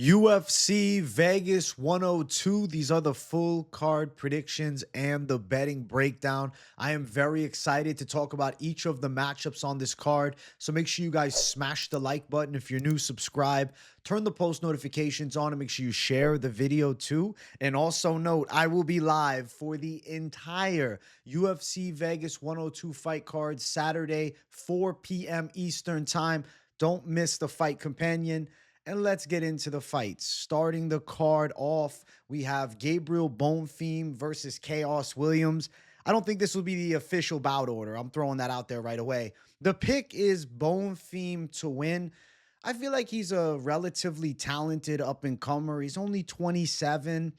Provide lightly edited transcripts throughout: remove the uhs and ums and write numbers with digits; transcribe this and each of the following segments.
UFC Vegas 102. These are the full card predictions and the betting breakdown. I am very excited to talk about each of the matchups on this card. So make sure you guys smash the like button. If you're new, subscribe. Turn the post notifications on and make sure you share the video too. And also note, I will be live for the entire UFC Vegas 102 fight card Saturday, 4 p.m. Eastern time. Don't miss the fight companion. And let's get into the fights. Starting the card off, we have Gabriel Bonfim versus Khaos Williams. I don't think this will be the official bout order. I'm throwing that out there right away. The pick is Bonfim to win. I feel like he's a relatively talented up-and-comer. He's only 27.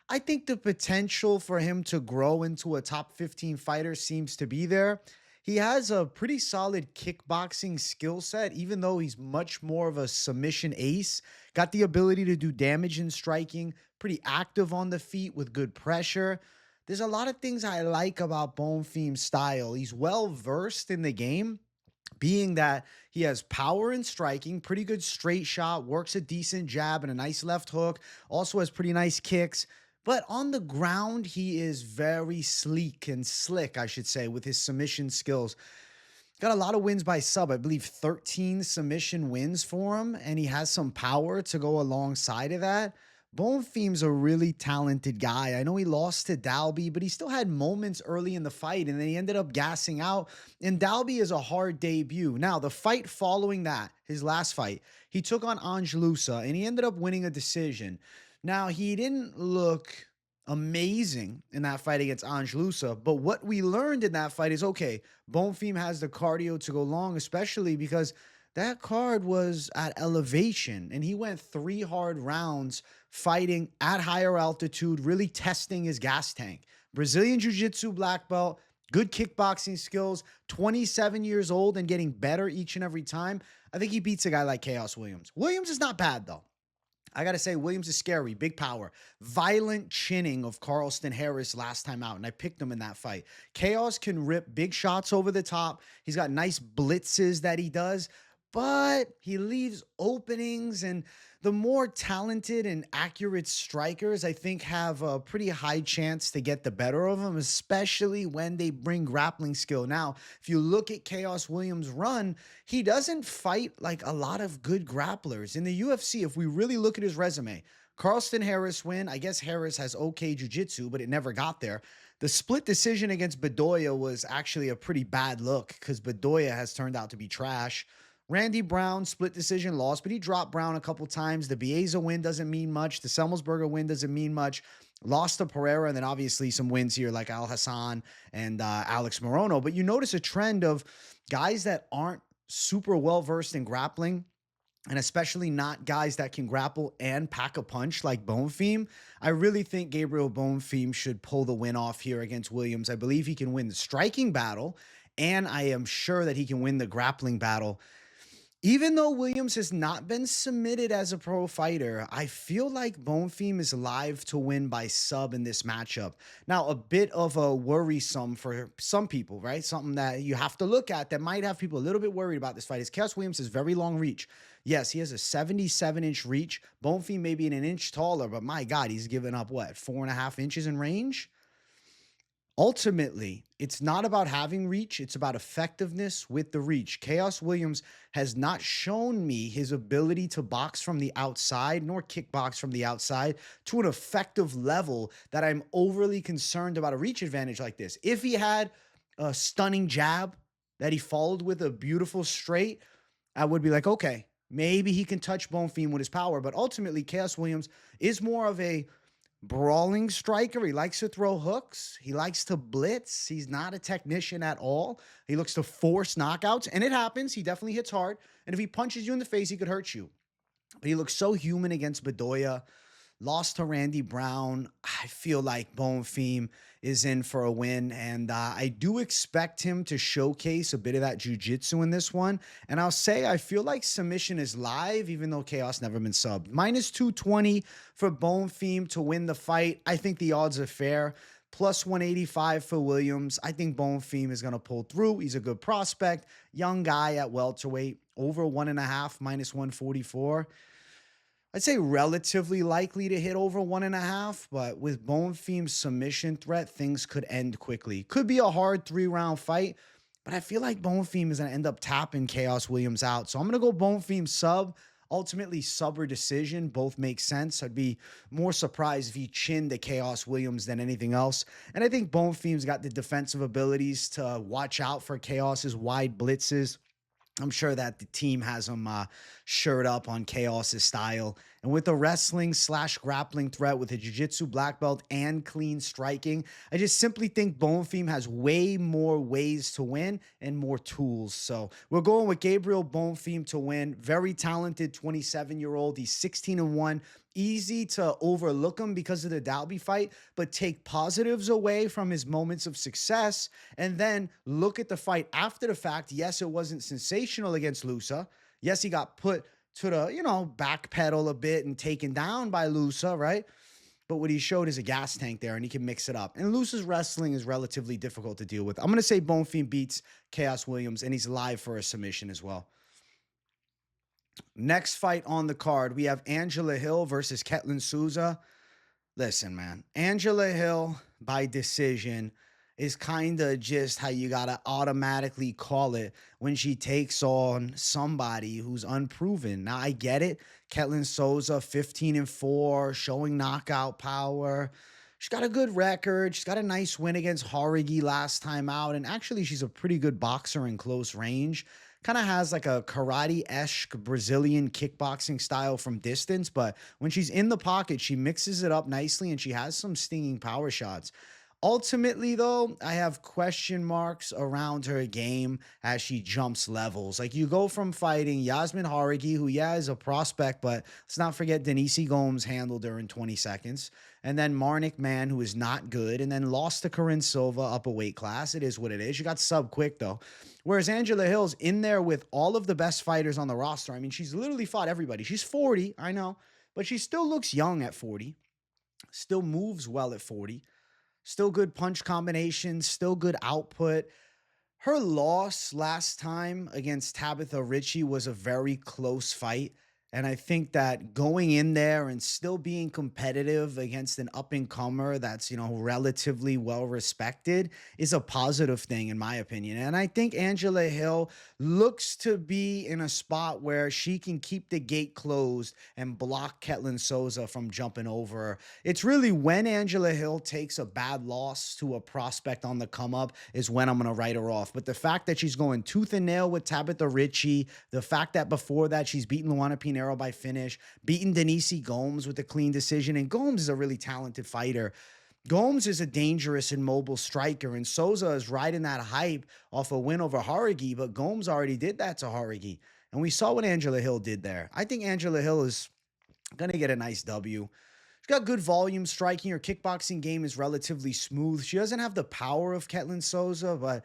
I think the potential for him to grow into a top 15 fighter seems to be there. He has a pretty solid kickboxing skill set, even though he's much more of a submission ace. Got the ability to do damage in striking, pretty active on the feet with good pressure. There's a lot of things I like about Bonfim's style. He's well-versed in the game, being that he has power in striking, pretty good straight shot, works a decent jab and a nice left hook, also has pretty nice kicks. But on the ground, he is very sleek and slick, I should say, with his submission skills. Got a lot of wins by sub. I believe 13 submission wins for him, and he has some power to go alongside of that. Bonfim's a really talented guy. I know he lost to Dalby, but he still had moments early in the fight, and then he ended up gassing out. And Dalby is a hard debut. Now, the fight following that, his last fight, he took on Angelusa, and he ended up winning a decision. Now, he didn't look amazing in that fight against Angelusa, but what we learned in that fight is, okay, Bonfim has the cardio to go long, especially because that card was at elevation, and he went 3 hard rounds fighting at higher altitude, really testing his gas tank. Brazilian Jiu-Jitsu black belt, good kickboxing skills, 27 years old and getting better each and every time. I think he beats a guy like Khaos Williams. Williams is not bad, though. I got to say, Williams is scary, big power. Violent chinning of Carlston Harris last time out, and I picked him in that fight. Khaos can rip big shots over the top. He's got nice blitzes that he does, but he leaves openings, and the more talented and accurate strikers, I think, have a pretty high chance to get the better of him, especially when they bring grappling skill. Now, if you look at Khaos Williams' run, he doesn't fight like a lot of good grapplers. In the UFC, if we really look at his resume, Carlston Harris win. I guess Harris has okay jiu-jitsu, but it never got there. The split decision against Bedoya was actually a pretty bad look because Bedoya has turned out to be trash. Randy Brown, split decision loss, but he dropped Brown a couple times. The Bieza win doesn't mean much. The Semmelsberger win doesn't mean much. Lost to Pereira, and then obviously some wins here like Al Hassan and Alex Morono. But you notice a trend of guys that aren't super well-versed in grappling, and especially not guys that can grapple and pack a punch like Bonfim. I really think Gabriel Bonfim should pull the win off here against Williams. I believe he can win the striking battle, and I am sure that he can win the grappling battle. Even though Williams has not been submitted as a pro fighter, I feel like Bonfim is live to win by sub in this matchup. Now, a bit of a worrisome for some people, right? Something that you have to look at that might have people a little bit worried about this fight is Khaos Williams has very long reach. Yes, he has a 77-inch reach. Bonfim may be an inch taller, but my God, he's given up, what, 4.5 inches in range? Ultimately, it's not about having reach. It's about effectiveness with the reach. Khaos Williams has not shown me his ability to box from the outside nor kickbox from the outside to an effective level that I'm overly concerned about a reach advantage like this. If he had a stunning jab that he followed with a beautiful straight, I would be like, okay, maybe he can touch Bonfim with his power. But ultimately, Khaos Williams is more of a brawling striker. He likes to throw hooks. He likes to blitz. He's not a technician at all. He looks to force knockouts, and it happens. He definitely hits hard, and if he punches you in the face, he could hurt you. But he looks so human against Bedoya. Lost to Randy Brown. I feel like Bonfim is in for a win, and I do expect him to showcase a bit of that jiu-jitsu in this one. And I'll say I feel like submission is live, even though Khaos never been subbed. Minus 220 for Bonfim to win the fight. I think the odds are fair. Plus 185 for Williams. I think Bonfim is going to pull through. He's a good prospect. Young guy at welterweight. Over 1.5, minus 144. I'd say relatively likely to hit over 1.5, but with Bonfim's submission threat, things could end quickly. Could be a hard 3-round fight, but I feel like Bonfim is going to end up tapping Khaos Williams out. So I'm going to go Bonfim sub. Ultimately, sub or decision, both make sense. I'd be more surprised if he chinned the Khaos Williams than anything else. And I think Bonfim's got the defensive abilities to watch out for Khaos's wide blitzes. I'm sure that the team has him shirt up on Khaos's style. And with the wrestling / grappling threat with a jiu-jitsu black belt and clean striking, I just simply think Bonfim has way more ways to win and more tools. So we're going with Gabriel Bonfim to win. Very talented 27-year-old. He's 16-1. Easy to overlook him because of the Dalby fight, but take positives away from his moments of success and then look at the fight after the fact. Yes, it wasn't sensational against Lusa. Yes, he got put to the, back pedal a bit and taken down by Lusa, right? But what he showed is a gas tank there, and he can mix it up. And Lusa's wrestling is relatively difficult to deal with. I'm going to say Bonfim beats Khaos Williams, and he's live for a submission as well. Next fight on the card, we have Angela Hill versus Ketlen Souza. Listen, man, Angela Hill by decision is kind of just how you got to automatically call it when she takes on somebody who's unproven. Now, I get it. Ketlen Souza, 15-4, showing knockout power. She's got a good record. She's got a nice win against Rodrigues last time out. And actually, she's a pretty good boxer in close range. Kind of has like a karate-esque Brazilian kickboxing style from distance, but when she's in the pocket, she mixes it up nicely and she has some stinging power shots. Ultimately, though, I have question marks around her game as she jumps levels. Like, you go from fighting Yasmin Jauregui, who, is a prospect, but let's not forget Denise Gomes handled her in 20 seconds. And then Marnik Man, who is not good, and then lost to Corinne Silva up a weight class. It is what it is. You got sub quick, though. Whereas Angela Hill's in there with all of the best fighters on the roster. I mean, she's literally fought everybody. She's 40, I know, but she still looks young at 40. Still moves well at 40. Still good punch combinations, still good output. Her loss last time against Tabitha Ritchie was a very close fight. And I think that going in there and still being competitive against an up-and-comer that's, relatively well-respected is a positive thing, in my opinion. And I think Angela Hill looks to be in a spot where she can keep the gate closed and block Ketlen Souza from jumping over her. It's really when Angela Hill takes a bad loss to a prospect on the come-up is when I'm going to write her off. But the fact that she's going tooth and nail with Tabitha Ritchie, the fact that before that she's beaten Luana Pinheiro by finish, beating Denise Gomes with a clean decision. And Gomes is a really talented fighter. Gomes is a dangerous and mobile striker, and Souza is riding that hype off a win over Jauregui, but Gomes already did that to Jauregui. And we saw what Angela Hill did there. I think Angela Hill is going to get a nice W. She's got good volume striking. Her kickboxing game is relatively smooth. She doesn't have the power of Ketlen Souza, but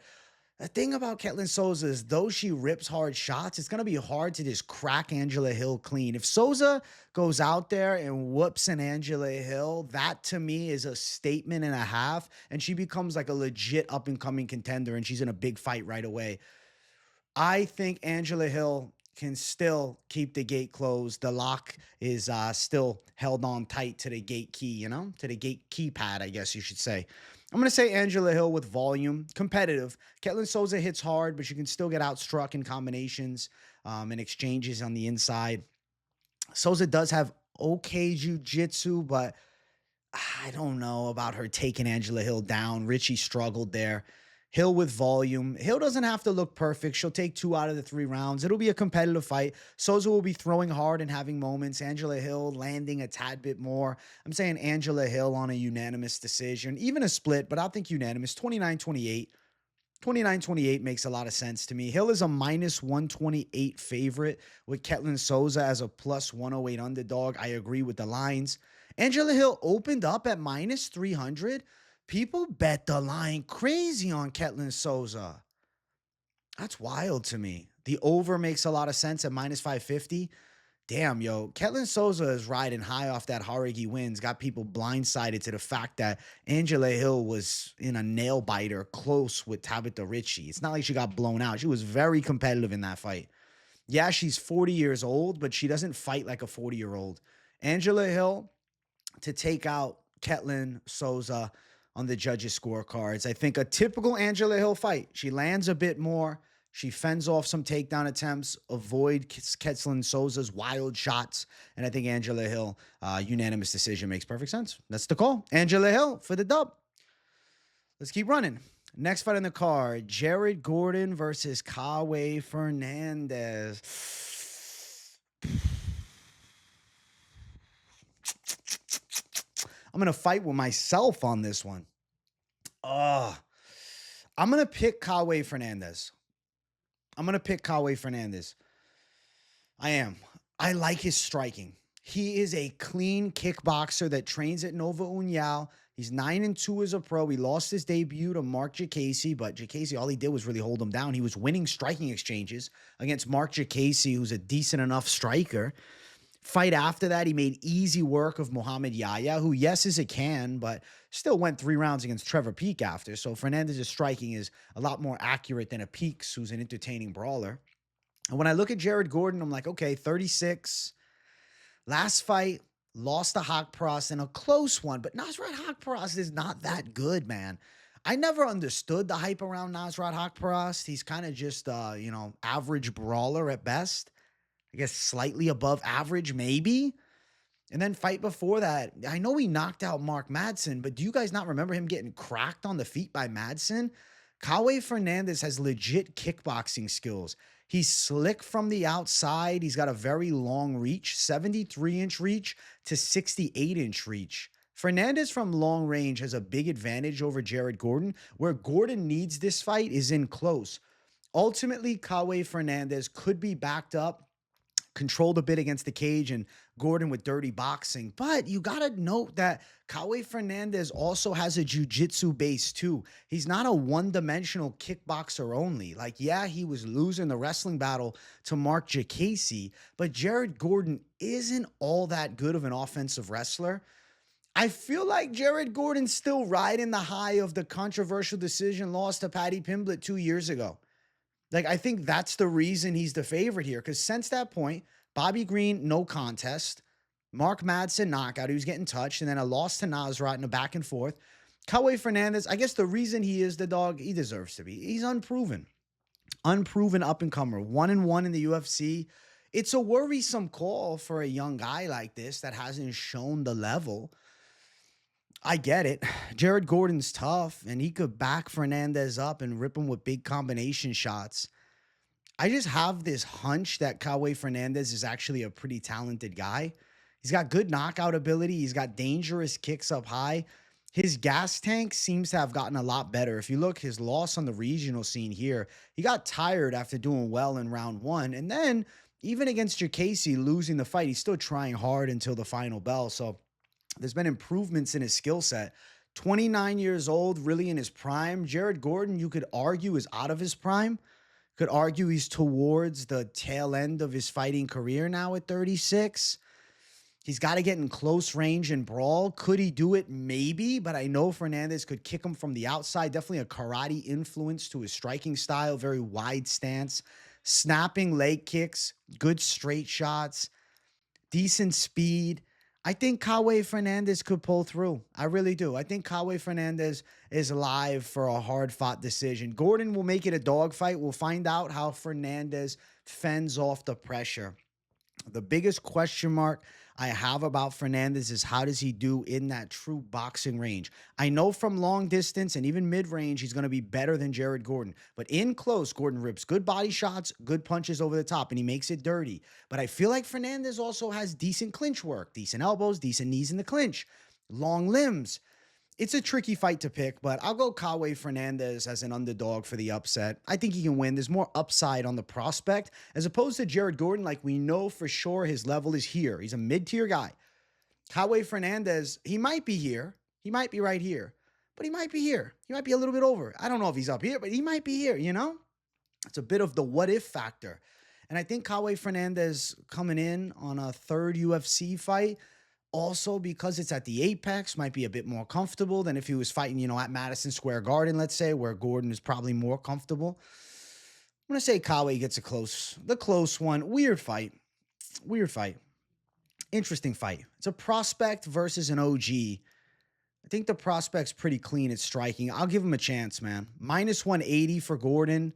the thing about Ketlen Souza is, though she rips hard shots, it's going to be hard to just crack Angela Hill clean. If Souza goes out there and whoops an Angela Hill, that to me is a statement and a half, and she becomes like a legit up-and-coming contender, and she's in a big fight right away. I think Angela Hill can still keep the gate closed. The lock is still held on tight to the gate key, to the gate keypad, I guess you should say. I'm going to say Angela Hill with volume, competitive. Ketlen Souza hits hard, but you can still get outstruck in combinations and exchanges on the inside. Souza does have okay jiu-jitsu, but I don't know about her taking Angela Hill down. Ritchie struggled there. Hill with volume. Hill doesn't have to look perfect. She'll take 2 out of the 3 rounds. It'll be a competitive fight. Souza will be throwing hard and having moments. Angela Hill landing a tad bit more. I'm saying Angela Hill on a unanimous decision. Even a split, but I'll think unanimous. 29-28. 29-28 makes a lot of sense to me. Hill is a -128 favorite with Ketlen Souza as a +108 underdog. I agree with the lines. Angela Hill opened up at -300. People bet the line crazy on Ketlen Souza. That's wild to me. The over makes a lot of sense at -550. Damn, yo. Ketlen Souza is riding high off that Jauregui wins. Got people blindsided to the fact that Angela Hill was in a nail biter close with Tabitha Ritchie. It's not like she got blown out. She was very competitive in that fight. Yeah, she's 40 years old, but she doesn't fight like a 40-year-old. Angela Hill to take out Ketlen, Souza on the judges' scorecards. I think a typical Angela Hill fight. She lands a bit more. She fends off some takedown attempts, avoid Ketlen Souza's wild shots. And I think Angela Hill, unanimous decision, makes perfect sense. That's the call. Angela Hill for the dub. Let's keep running. Next fight on the card, Jared Gordon versus Kauê Fernandes. I'm going to fight with myself on this one. I'm going to pick Kauê Fernandes. I am. I like his striking. He is a clean kickboxer that trains at Nova União. He's 9-2 as a pro. He lost his debut to Mark Jacasey, but Jacasey, all he did was really hold him down. He was winning striking exchanges against Mark Jacasey, who's a decent enough striker. Fight after that, he made easy work of Muhammad Yahya, who, yes, is a can, but still went 3 rounds against Trevor Peek after. So Fernandes' striking is a lot more accurate than a Peek's, who's an entertaining brawler. And when I look at Jared Gordon, I'm like, okay, 36. Last fight, lost to Haqparast in a close one, but Nasrat Haqparast is not that good, man. I never understood the hype around Nasrat Haqparast. He's kind of just, average brawler at best. I guess slightly above average, maybe. And then fight before that, I know he knocked out Mark Madsen, but do you guys not remember him getting cracked on the feet by Madsen? Kauê Fernandes has legit kickboxing skills. He's slick from the outside. He's got a very long reach, 73-inch reach to 68-inch reach. Fernandes from long range has a big advantage over Jared Gordon. Where Gordon needs this fight is in close. Ultimately, Kauê Fernandes could be backed up, controlled a bit against the cage, and Gordon with dirty boxing. But you got to note that Kauê Fernandes also has a jiu-jitsu base too. He's not a one-dimensional kickboxer only. Like, yeah, he was losing the wrestling battle to Mark Jacasey, but Jared Gordon isn't all that good of an offensive wrestler. I feel like Jared Gordon's still riding the high of the controversial decision loss to Paddy Pimblett 2 years ago. Like, I think that's the reason he's the favorite here. Because since that point, Bobby Green, no contest. Mark Madsen, knockout. He was getting touched. And then a loss to Nasrat in a back and forth. Kauê Fernandes, I guess the reason he is the dog, he deserves to be. He's unproven. Unproven up-and-comer. 1-1 in the UFC. It's a worrisome call for a young guy like this that hasn't shown the level. I get it. Jared Gordon's tough, and he could back Fernandes up and rip him with big combination shots. I just have this hunch that Kauê Fernandes is actually a pretty talented guy. He's got good knockout ability. He's got dangerous kicks up high. His gas tank seems to have gotten a lot better. If you look, his loss on the regional scene here, he got tired after doing well in round 1. And then, even against Jacasey losing the fight, he's still trying hard until the final bell. So there's been improvements in his skill set. 29 years old, really in his prime. Jared Gordon, you could argue, is out of his prime. Could argue he's towards the tail end of his fighting career now at 36. He's got to get in close range and brawl. Could he do it? Maybe, but I know Fernandes could kick him from the outside. Definitely a karate influence to his striking style. Very wide stance. Snapping leg kicks. Good straight shots. Decent speed. I think Kauê Fernandes could pull through. I really do. I think Kauê Fernandes is live for a hard-fought decision. Gordon will make it a dogfight. We'll find out how Fernandes fends off the pressure. The biggest question mark I have about Fernandes is how does he do in that true boxing range? I know from long distance and even mid-range, he's going to be better than Jared Gordon. But in close, Gordon rips good body shots, good punches over the top, and he makes it dirty. But I feel like Fernandes also has decent clinch work, decent elbows, decent knees in the clinch, long limbs. It's a tricky fight to pick, but I'll go Kauê Fernandes as an underdog for the upset. I think he can win. There's more upside on the prospect as opposed to Jared Gordon. Like, we know for sure his level is here. He's a mid-tier guy. Kauê Fernandes, he might be here. He might be right here, but he might be here. He might be a little bit over. I don't know if he's up here, but he might be here, you know? It's a bit of the what-if factor. And I think Kauê Fernandes coming in on a third UFC fight, also, because it's at the Apex, might be a bit more comfortable than if he was fighting, at Madison Square Garden, let's say, where Gordon is probably more comfortable. I'm going to say Kauê gets the close one. Weird fight. Interesting fight. It's a prospect versus an OG. I think the prospect's pretty clean at striking. I'll give him a chance, man. Minus 180 for Gordon,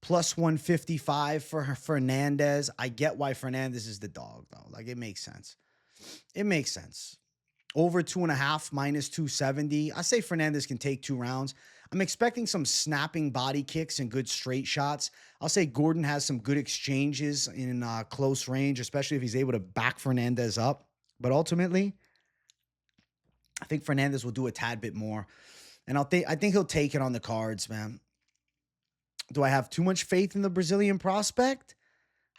plus 155 for Fernandes. I get why Fernandes is the dog, though. Like, it makes sense. It makes sense. Over 2.5, minus 270. I say Fernandes can take 2 rounds. I'm expecting some snapping body kicks and good straight shots. I'll say Gordon has some good exchanges in close range, especially if he's able to back Fernandes up. But ultimately, I think Fernandes will do a tad bit more. And I think he'll take it on the cards, man. Do I have too much faith in the Brazilian prospect?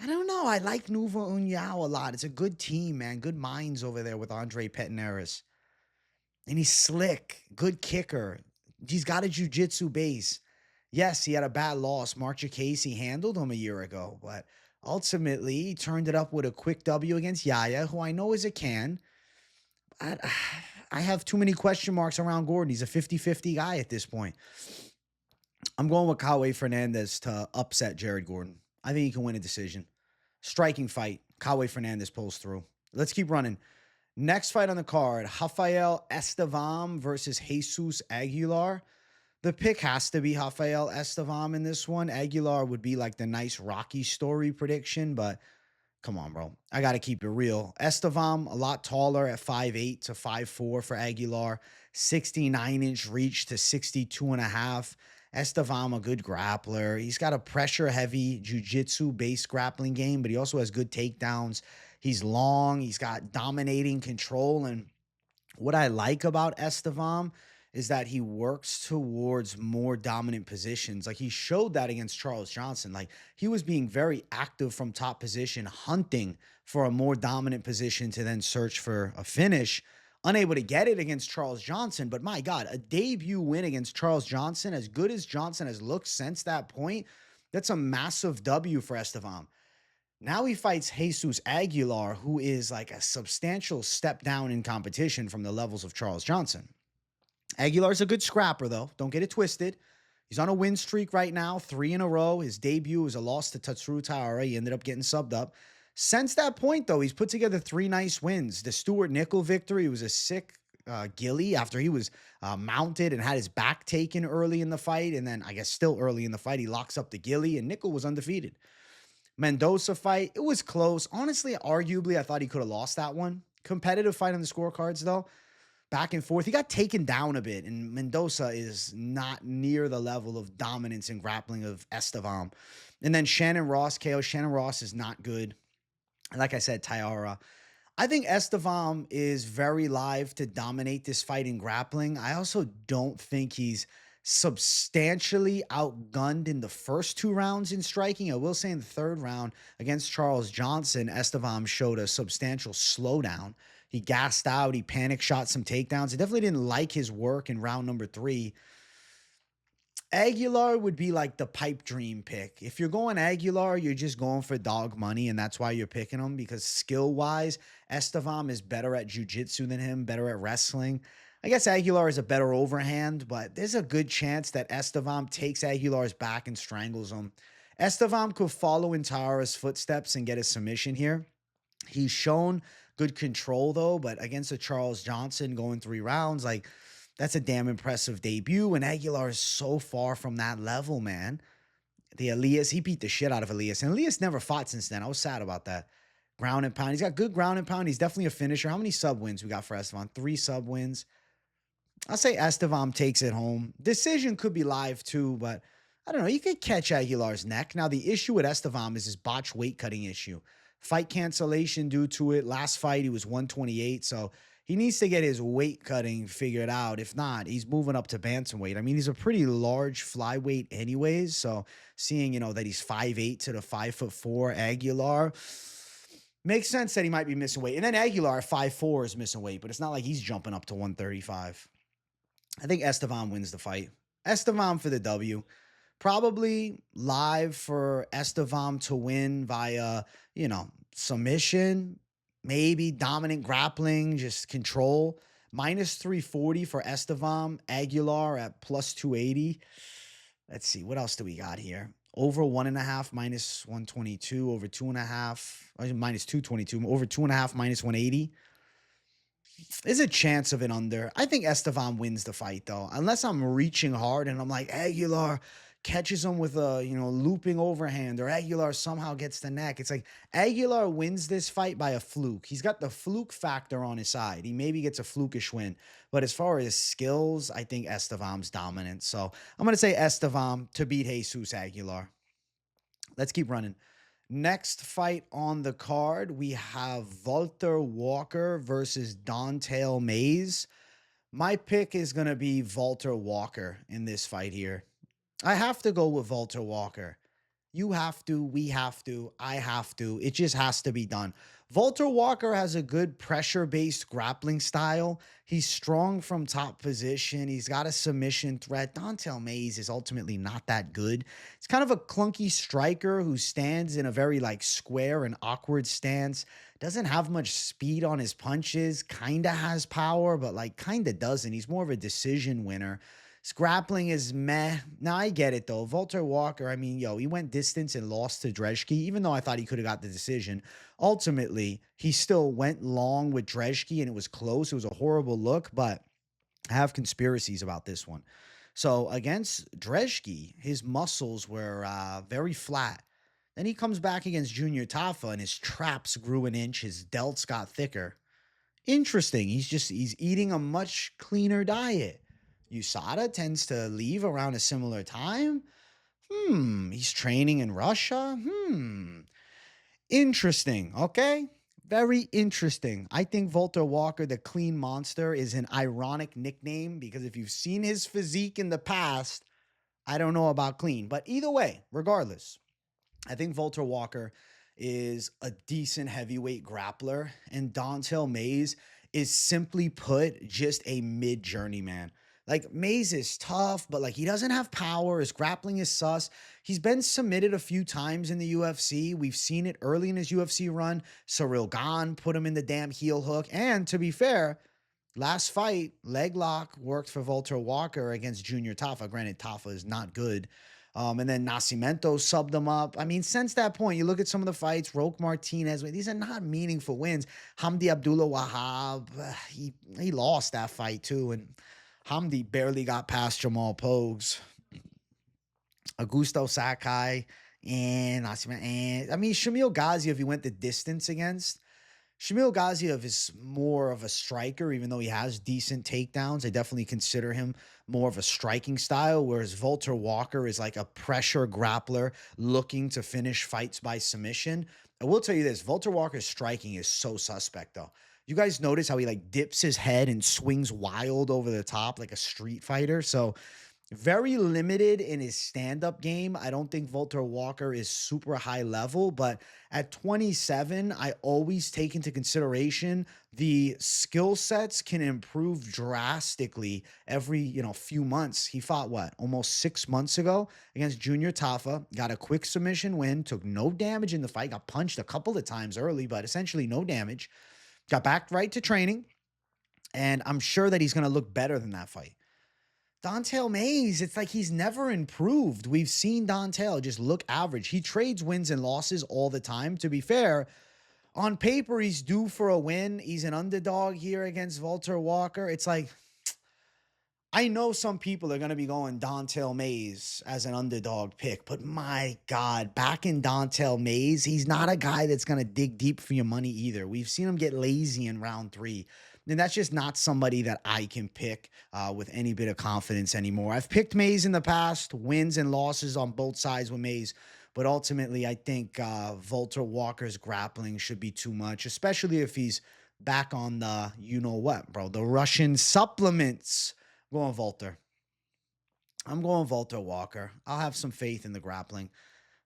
I don't know. I like Nuva União a lot. It's a good team, man. Good minds over there with Andre Petnaris. And he's slick. Good kicker. He's got a jiu-jitsu base. Yes, he had a bad loss. Mark Casey handled him a year ago. But ultimately, he turned it up with a quick W against Yaya, who I know is a can. I have too many question marks around Gordon. He's a 50-50 guy at this point. I'm going with Kauê Fernandes to upset Jared Gordon. I think he can win a decision. Striking fight. Kauê Fernandes pulls through. Let's keep running. Next fight on the card, Rafael Estevam versus Jesus Aguilar. The pick has to be Rafael Estevam in this one. Aguilar would be like the nice Rocky story prediction, but come on, bro. I got to keep it real. Estevam, a lot taller at 5'8 to 5'4 for Aguilar. 69-inch reach to 62.5. Estevam, a good grappler. He's got a pressure-heavy jiu-jitsu-based grappling game, but he also has good takedowns. He's long. He's got dominating control. And what I like about Estevam is that he works towards more dominant positions. Like, he showed that against Charles Johnson. Like, he was being very active from top position, hunting for a more dominant position to then search for a finish. Unable to get it against Charles Johnson, but my God, a debut win against Charles Johnson, as good as Johnson has looked since that point, that's a massive W for Estevam. Now he fights Jesus Aguilar, who is like a substantial step down in competition from the levels of Charles Johnson. Aguilar's a good scrapper, though. Don't get it twisted. He's on a win streak right now, 3 in a row. His debut was a loss to Tatsuro Taira. He ended up getting subbed up. Since that point, though, he's put together 3 nice wins. The Stuart Nickel victory was a sick gilly after he was mounted and had his back taken early in the fight. And then, I guess still early in the fight, he locks up the gilly, and Nickel was undefeated. Mendoza fight, it was close. Honestly, arguably, I thought he could have lost that one. Competitive fight on the scorecards, though. Back and forth. He got taken down a bit, and Mendoza is not near the level of dominance and grappling of Estevam. And then Shannon Ross KO. Shannon Ross is not good. Like I said, Taira. I think Estevam is very live to dominate this fight in grappling. I also don't think he's substantially outgunned in the first 2 rounds in striking. I will say in the 3rd round against Charles Johnson, Estevam showed a substantial slowdown. He gassed out. He panic shot some takedowns. I definitely didn't like his work in round number 3. Aguilar would be like the pipe dream pick. If you're going Aguilar, you're just going for dog money, and that's why you're picking him, because skill-wise, Estevam is better at jiu-jitsu than him, better at wrestling. I guess Aguilar is a better overhand, but there's a good chance that Estevam takes Aguilar's back and strangles him. Estevam could follow in Taira's footsteps and get a submission here. He's shown good control, though, but against a Charles Johnson going 3 rounds, like, that's a damn impressive debut, and Aguilar is so far from that level, man. The Elias, he beat the shit out of Elias, and Elias never fought since then. I was sad about that. Ground and pound. He's got good ground and pound. He's definitely a finisher. How many sub wins we got for Estevam? 3 sub wins. I'll say Estevam takes it home. Decision could be live, too, but I don't know. You could catch Aguilar's neck. Now, the issue with Estevam is his botched weight cutting issue. Fight cancellation due to it. Last fight, he was 128, so he needs to get his weight cutting figured out. If not, he's moving up to bantamweight. I mean, he's a pretty large flyweight anyways. So seeing, that he's 5'8 to the 5'4" Aguilar makes sense that he might be missing weight. And then Aguilar at 5'4" is missing weight, but it's not like he's jumping up to 135. I think Estevam wins the fight. Estevam for the W. Probably live for Estevam to win via, submission. Maybe dominant grappling, just control. Minus 340 for Estevam. Aguilar at plus 280. Let's see. What else do we got here? Over 1.5 minus 122, over 2.5 minus 222, over 2.5 minus 180. There's a chance of an under. I think Estevam wins the fight though, unless I'm reaching hard and I'm like Aguilar catches him with a looping overhand, or Aguilar somehow gets the neck. It's like Aguilar wins this fight by a fluke. He's got the fluke factor on his side. He maybe gets a flukish win, but as far as skills, I think Estevam's dominant. So I'm gonna say Estevam to beat Jesus Aguilar. Let's keep running. Next fight on the card, we have Valter Walker versus Don'Tale Mayes. My pick is going to be Valter Walker in this fight here. I have to go with Valter Walker. You have to, we have to, I have to. It just has to be done. Valter Walker has a good pressure-based grappling style. He's strong from top position. He's got a submission threat. Don'Tale Mayes is ultimately not that good. He's kind of a clunky striker who stands in a very square and awkward stance. Doesn't have much speed on his punches. Kind of has power, but kind of doesn't. He's more of a decision winner. His grappling is meh. Now, I get it, though. Valter Walker, I mean, he went distance and lost to Drezhki, even though I thought he could have got the decision. Ultimately, he still went long with Drezhki, and it was close. It was a horrible look, but I have conspiracies about this one. So, against Drezhki, his muscles were very flat. Then he comes back against Junior Tafa, and his traps grew an inch. His delts got thicker. Interesting. He's eating a much cleaner diet. USADA tends to leave around a similar time. He's training in Russia. Interesting, okay? Very interesting. I think Valter Walker, the Clean Monster, is an ironic nickname because if you've seen his physique in the past, I don't know about clean. But either way, regardless, I think Valter Walker is a decent heavyweight grappler, and Don'Tale Mayes is, simply put, just a mid-journeyman. Mayes is tough, but he doesn't have power. His grappling is sus. He's been submitted a few times in the UFC. We've seen it early in his UFC run. Cyril Gane put him in the damn heel hook. And to be fair, last fight, leg lock worked for Valter Walker against Junior Tafa. Granted, Tafa is not good. And then Nascimento subbed him up. I mean, since that point, you look at some of the fights, Roque Martinez, these are not meaningful wins. Hamdi Abdullah Wahab, he lost that fight too. And Hamdi barely got past Jamal Pogues. Augusto Sakai and Shamil Gaziev, he went the distance against. Shamil Gaziev is more of a striker, even though he has decent takedowns. I definitely consider him more of a striking style, whereas Valter Walker is a pressure grappler looking to finish fights by submission. I will tell you this, Valter Walker's striking is so suspect, though. You guys notice how he dips his head and swings wild over the top like a street fighter? So very limited in his stand-up game. I don't think Valter Walker is super high level, but at 27, I always take into consideration the skill sets can improve drastically every, few months. He fought almost 6 months ago against Junior Tafa, got a quick submission win, took no damage in the fight, got punched a couple of times early, but essentially no damage. Got back right to training, and I'm sure that he's going to look better than that fight. Don'Tale Mayes, it's he's never improved. We've seen Don'Tale just look average. He trades wins and losses all the time. To be fair, on paper, he's due for a win. He's an underdog here against Valter Walker. It's I know some people are going to be going Don'Tale Mayes as an underdog pick, but my God, back in Don'Tale Mayes, he's not a guy that's going to dig deep for your money either. We've seen him get lazy in round 3. And that's just not somebody that I can pick with any bit of confidence anymore. I've picked Mayes in the past, wins and losses on both sides with Mayes. But ultimately, I think Valter Walker's grappling should be too much, especially if he's back on the you-know-what, bro, the Russian supplements. I'm going Valter. I'm going Valter Walker. I'll have some faith in the grappling.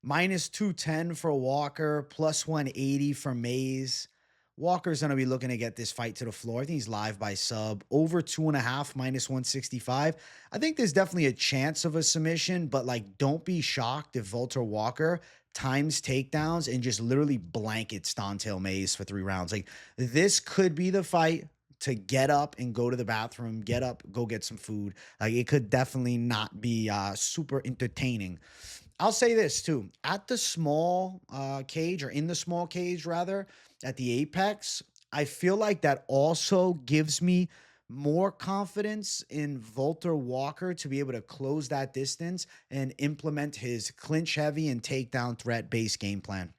Minus 210 for Walker, plus 180 for Mayes. Walker's going to be looking to get this fight to the floor. I think he's live by sub. Over 2.5, minus 165. I think there's definitely a chance of a submission, but don't be shocked if Valter Walker times takedowns and just literally blankets Don'Tale Mayes for 3 rounds. This could be the fight to get up and go to the bathroom, get up, go get some food. It could definitely not be super entertaining. I'll say this too. At the small cage, or in the small cage rather, at the apex, I feel like that also gives me more confidence in Volter Walker to be able to close that distance and implement his clinch heavy and takedown threat based game plan.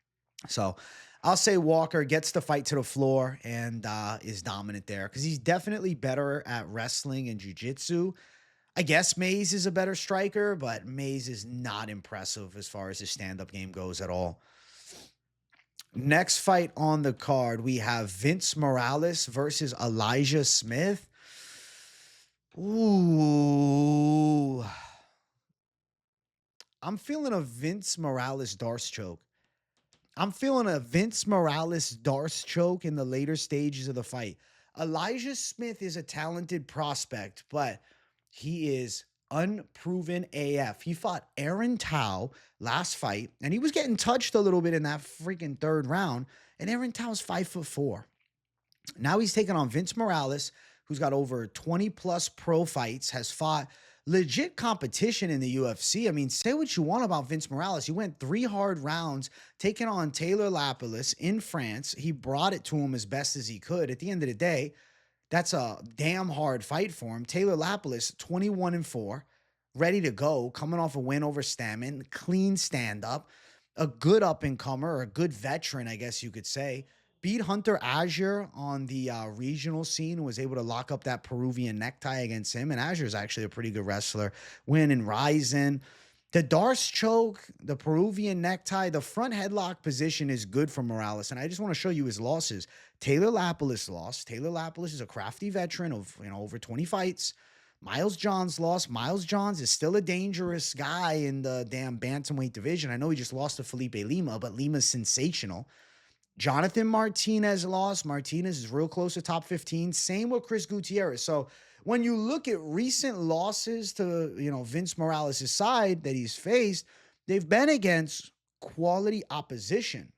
So I'll say Walker gets the fight to the floor and is dominant there because he's definitely better at wrestling and jujitsu. I guess Mays is a better striker, but Mays is not impressive as far as his stand-up game goes at all. Next fight on the card, we have Vince Morales versus Elijah Smith. Ooh. I'm feeling a Vince Morales Darce choke. I'm feeling a Vince Morales Darce choke in the later stages of the fight. Elijah Smith is a talented prospect, but he is unproven AF. He fought Aaron Tao last fight, and he was getting touched a little bit in that freaking third round. And Aaron Tao's 5'4". Now he's taking on Vince Morales, who's got over 20 plus pro fights, has fought legit competition in the UFC. I mean, say what you want about Vince Morales. He went 3 hard rounds taking on Taylor Lapilus in France. He brought it to him as best as he could. At the end of the day, that's a damn hard fight for him. Taylor Lapilus, 21-4, ready to go, coming off a win over Stammen, clean stand-up, a good up-and-comer, or a good veteran, I guess you could say. Beat Hunter Azure on the regional scene and was able to lock up that Peruvian necktie against him. And Azure is actually a pretty good wrestler. Win and Ryzen. The Darce choke, the Peruvian necktie, the front headlock position is good for Morales. And I just want to show you his losses. Taylor Lapilus lost. Taylor Lapilus is a crafty veteran of over 20 fights. Miles Johns lost. Miles Johns is still a dangerous guy in the damn bantamweight division. I know he just lost to Felipe Lima, but Lima's sensational. Jonathan Martinez lost. Martinez is real close to top 15. Same with Chris Gutierrez. So when you look at recent losses to, Vince Morales' side that he's faced, they've been against quality opposition.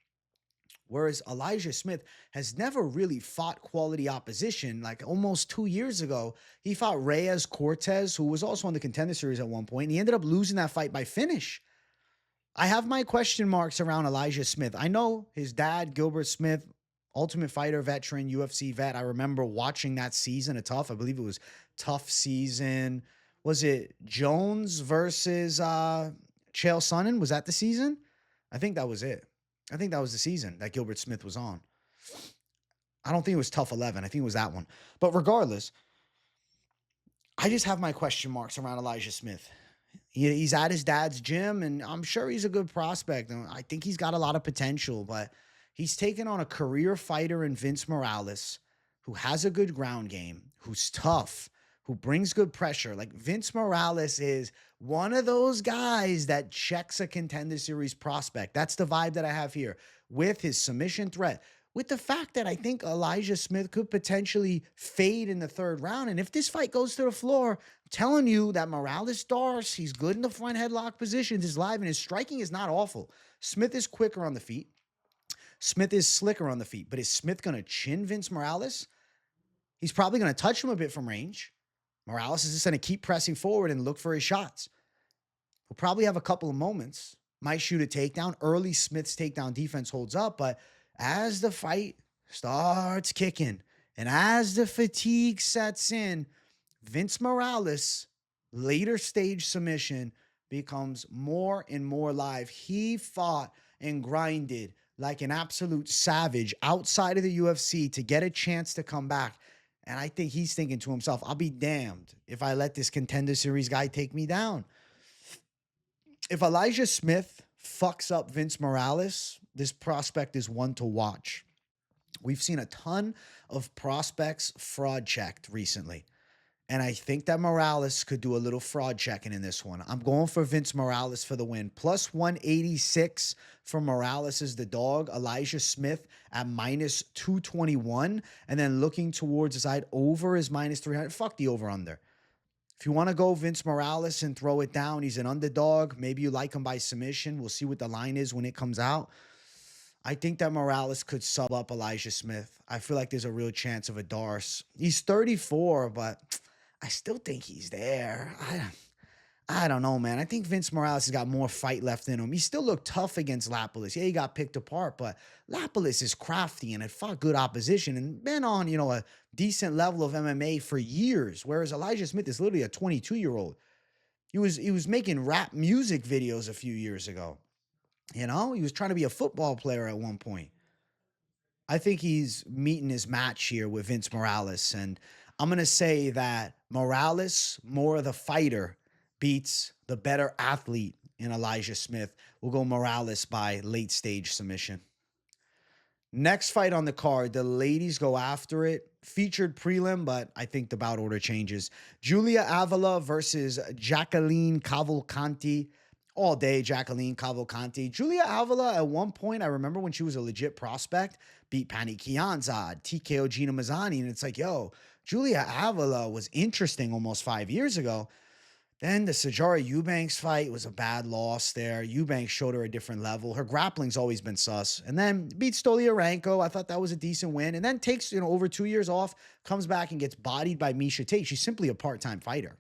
Whereas Elijah Smith has never really fought quality opposition. Like almost 2 years ago, he fought Reyes Cortez, who was also on the Contender Series at one point, and he ended up losing that fight by finish. I have my question marks around Elijah Smith. I know his dad, Gilbert Smith, Ultimate Fighter veteran, UFC vet. I remember watching that season of Tough. I believe it was Tough season. Was it Jones versus Chael Sonnen? Was that the season? I think that was it. I think that was the season that Gilbert Smith was on. I don't think it was Tough 11. I think it was that one. But regardless, I just have my question marks around Elijah Smith. He's at his dad's gym, and I'm sure he's a good prospect. And I think he's got a lot of potential, but he's taken on a career fighter in Vince Morales, who has a good ground game, who's tough, who brings good pressure. Like Vince Morales is one of those guys that checks a Contender Series prospect. That's the vibe that I have here with his submission threat, with the fact that I think Elijah Smith could potentially fade in the third round. And if this fight goes to the floor, I'm telling you that Morales Darce, he's good in the front headlock positions, is live, and his striking is not awful. Smith is quicker on the feet. Smith is slicker on the feet. But is Smith going to chin Vince Morales? He's probably going to touch him a bit from range. Morales is just going to keep pressing forward and look for his shots. He'll probably have a couple of moments. Might shoot a takedown. Early Smith's takedown defense holds up, but as the fight starts kicking and as the fatigue sets in, Vince Morales' later stage submission becomes more and more live. He fought and grinded like an absolute savage outside of the UFC to get a chance to come back. And I think he's thinking to himself, I'll be damned if I let this Contender Series guy take me down. If Elijah Smith fucks up Vince Morales, this prospect is one to watch. We've seen a ton of prospects fraud checked recently. And I think that Morales could do a little fraud checking in this one. I'm going for Vince Morales for the win. Plus 186 for Morales is the dog. Elijah Smith at minus 221. And then looking towards the side, over is minus 300. Fuck the over-under. If you want to go Vince Morales and throw it down, he's an underdog. Maybe you like him by submission. We'll see what the line is when it comes out. I think that Morales could sub up Elijah Smith. I feel like there's a real chance of a Darce. He's 34, but I still think he's there. I don't know, man. I think Vince Morales has got more fight left in him. He still looked tough against Lapalus. Yeah, he got picked apart, but Lapalus is crafty and had fought good opposition and been on, a decent level of MMA for years. Whereas Elijah Smith is literally a 22-year-old. He was making rap music videos a few years ago. He was trying to be a football player at one point. I think he's meeting his match here with Vince Morales. And I'm going to say that Morales, more of the fighter, beats the better athlete in Elijah Smith. We'll go Morales by late stage submission. Next fight on the card, the ladies go after it. Featured prelim, but I think the bout order changes. Julia Avila versus Jacqueline Cavalcanti. All day, Jacqueline Cavalcanti. Julia Avila, at one point, I remember when she was a legit prospect, beat Pani Kianzad, TKO Gina Mazzani, and it's like, yo, Julia Avila was interesting almost 5 years ago. Then the Sijara Eubanks fight was a bad loss there. Eubanks showed her a different level. Her grappling's always been sus. And then beat Stoliarenko. I thought that was a decent win. And then takes, over 2 years off, comes back and gets bodied by Miesha Tate. She's simply a part-time fighter.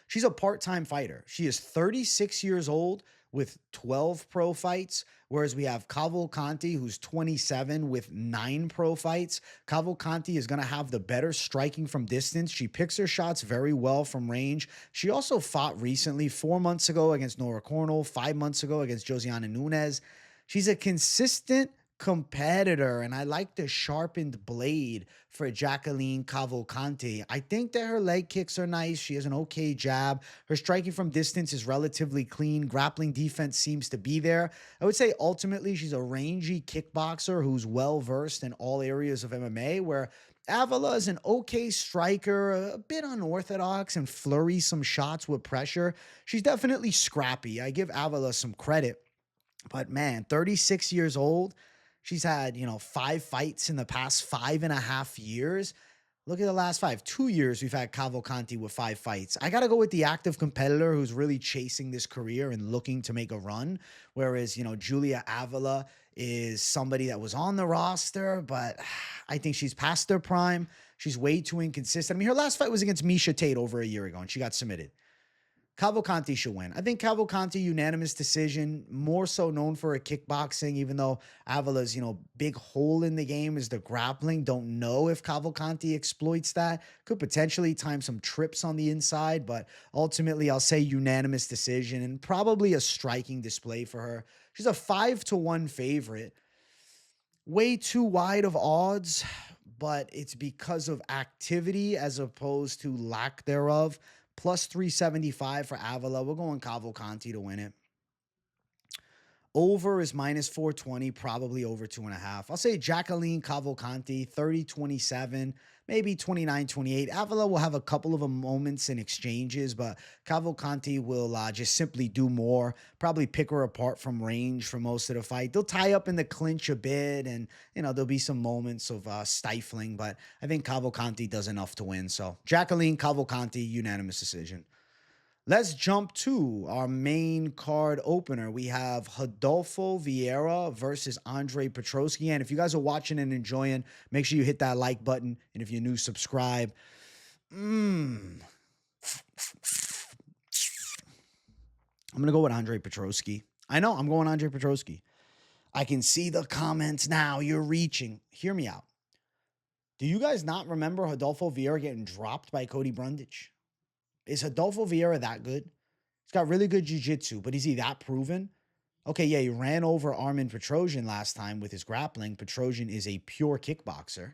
She's a part-time fighter. She is 36 years old with 12 pro fights, whereas we have Cavalcanti, who's 27 with 9 pro fights. Cavalcanti is going to have the better striking from distance. She picks her shots very well from range. She also fought recently, 4 months ago against Nora Cornell, 5 months ago against Josiana Nunez. She's a consistent competitor, and I like the sharpened blade for Jacqueline Cavalcanti. I think that her leg kicks are nice. She has an okay jab. Her striking from distance is relatively clean. Grappling defense seems to be there. I would say ultimately she's a rangy kickboxer who's well-versed in all areas of MMA, where Avila is an okay striker, a bit unorthodox, and flurries some shots with pressure. She's definitely scrappy. I give Avila some credit. But man, 36 years old, she's had, 5 fights in the past 5.5 years. Look at the last 5. 2 years we've had Cavalcanti with 5 fights. I got to go with the active competitor who's really chasing this career and looking to make a run. Whereas, Julia Avila is somebody that was on the roster, but I think she's past their prime. She's way too inconsistent. I mean, her last fight was against Miesha Tate over a year ago, and she got submitted. Cavalcanti should win. I think Cavalcanti, unanimous decision, more so known for her kickboxing, even though Avila's, big hole in the game is the grappling. Don't know if Cavalcanti exploits that. Could potentially time some trips on the inside, but ultimately I'll say unanimous decision and probably a striking display for her. She's a 5-1 favorite. Way too wide of odds, but it's because of activity as opposed to lack thereof. Plus 375 for Avila. We're going Cavalcanti to win it. Over is minus 420, probably over 2.5. I'll say Jacqueline Cavalcanti, 30-27, maybe 29-28. Avila will have a couple of moments in exchanges, but Cavalcanti will just simply do more, probably pick her apart from range for most of the fight. They'll tie up in the clinch a bit, and, there'll be some moments of stifling, but I think Cavalcanti does enough to win. So Jacqueline Cavalcanti, unanimous decision. Let's jump to our main card opener. We have Rodolfo Vieira versus Andre Petroski. And if you guys are watching and enjoying, make sure you hit that like button. And if you're new, subscribe. I'm going to go with Andre Petroski. I know, I'm going Andre Petroski. I can see the comments now. You're reaching. Hear me out. Do you guys not remember Rodolfo Vieira getting dropped by Cody Brundage? Is Rodolfo Vieira that good? He's got really good jiu-jitsu, but is he that proven? Okay, yeah, he ran over Armin Petrosian last time with his grappling. Petrosian is a pure kickboxer.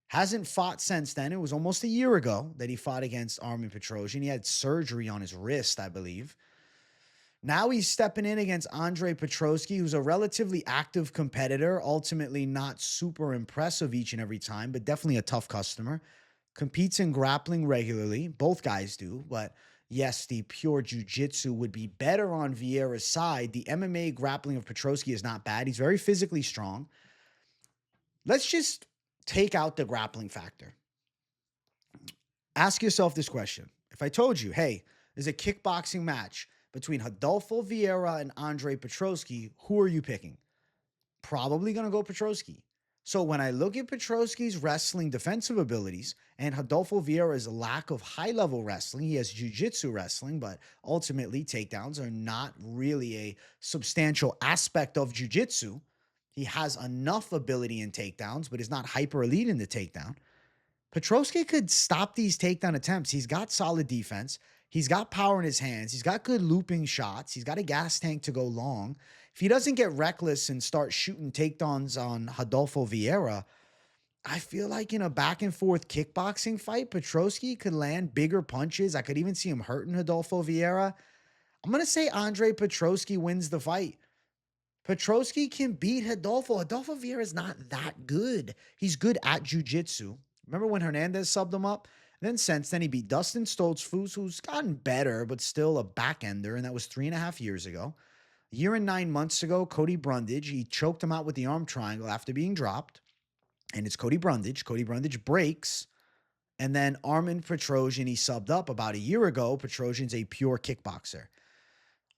Hasn't fought since then. It was almost a year ago that he fought against Armin Petrosian. He had surgery on his wrist, I believe. Now he's stepping in against Andre Petroski, who's a relatively active competitor, ultimately not super impressive each and every time, but definitely a tough customer. Competes in grappling regularly. Both guys do, but yes, the pure jiu-jitsu would be better on Vieira's side. The MMA grappling of Petroski is not bad. He's very physically strong. Let's just take out the grappling factor. Ask yourself this question. If I told you, hey, there's a kickboxing match between Rodolfo Vieira and Andre Petroski, who are you picking? Probably going to go Petroski. So when I look at Petroski's wrestling defensive abilities and Rodolfo Vieira's lack of high-level wrestling, he has jiu-jitsu wrestling, but ultimately takedowns are not really a substantial aspect of jiu-jitsu. He has enough ability in takedowns, but is not hyper elite in the takedown. Petroski could stop these takedown attempts. He's got solid defense. He's got power in his hands. He's got good looping shots. He's got a gas tank to go long. If he doesn't get reckless and start shooting takedowns on Rodolfo Vieira, I feel like in a back and forth kickboxing fight, Petroski could land bigger punches. I could even see him hurting Rodolfo Vieira. I'm going to say Andre Petroski wins the fight. Petroski can beat Rodolfo. Rodolfo Vieira is not that good. He's good at jiu-jitsu. Remember when Hernandez subbed him up? And then since then, he beat Dustin Stoltzfus, who's gotten better, but still a back-ender, and that was 3.5 years ago. A year and 9 months ago, Cody Brundage, he choked him out with the arm triangle after being dropped. And it's Cody Brundage. Cody Brundage breaks. And then Armin Petrosian, he subbed up about a year ago. Petrosian's a pure kickboxer.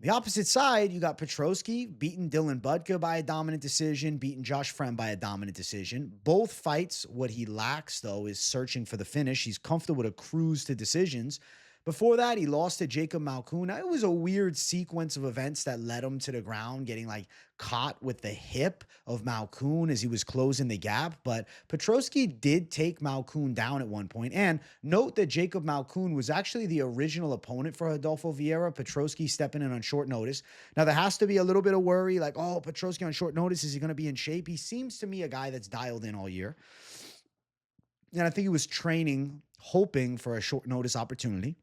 The opposite side, you got Petroski beating Dylan Budka by a dominant decision, beating Josh Friend by a dominant decision. Both fights, what he lacks, though, is searching for the finish. He's comfortable with a cruise to decisions. Before that, he lost to Jacob Malkoun. It was a weird sequence of events that led him to the ground, getting like caught with the hip of Malkoun as he was closing the gap. But Petroski did take Malkoun down at one point. And note that Jacob Malkoun was actually the original opponent for Rodolfo Vieira. Petroski stepping in on short notice. Now, there has to be a little bit of worry, like, oh, Petroski on short notice, is he going to be in shape? He seems to me a guy that's dialed in all year. And I think he was training, hoping for a short notice opportunity.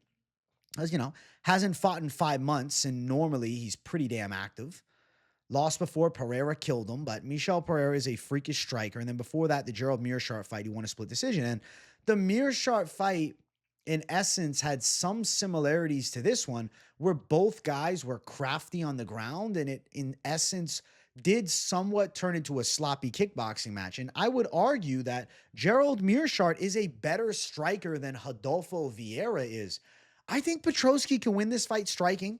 As you know, hasn't fought in 5 months, and normally he's pretty damn active. Lost before, Pereira killed him, but Michel Pereira is a freakish striker. And then before that, the Gerald Meerschaert fight, he won a split decision. And the Meerschaert fight, in essence, had some similarities to this one, where both guys were crafty on the ground, and it, in essence, did somewhat turn into a sloppy kickboxing match. And I would argue that Gerald Meerschaert is a better striker than Rodolfo Vieira is. I think Petroski can win this fight striking.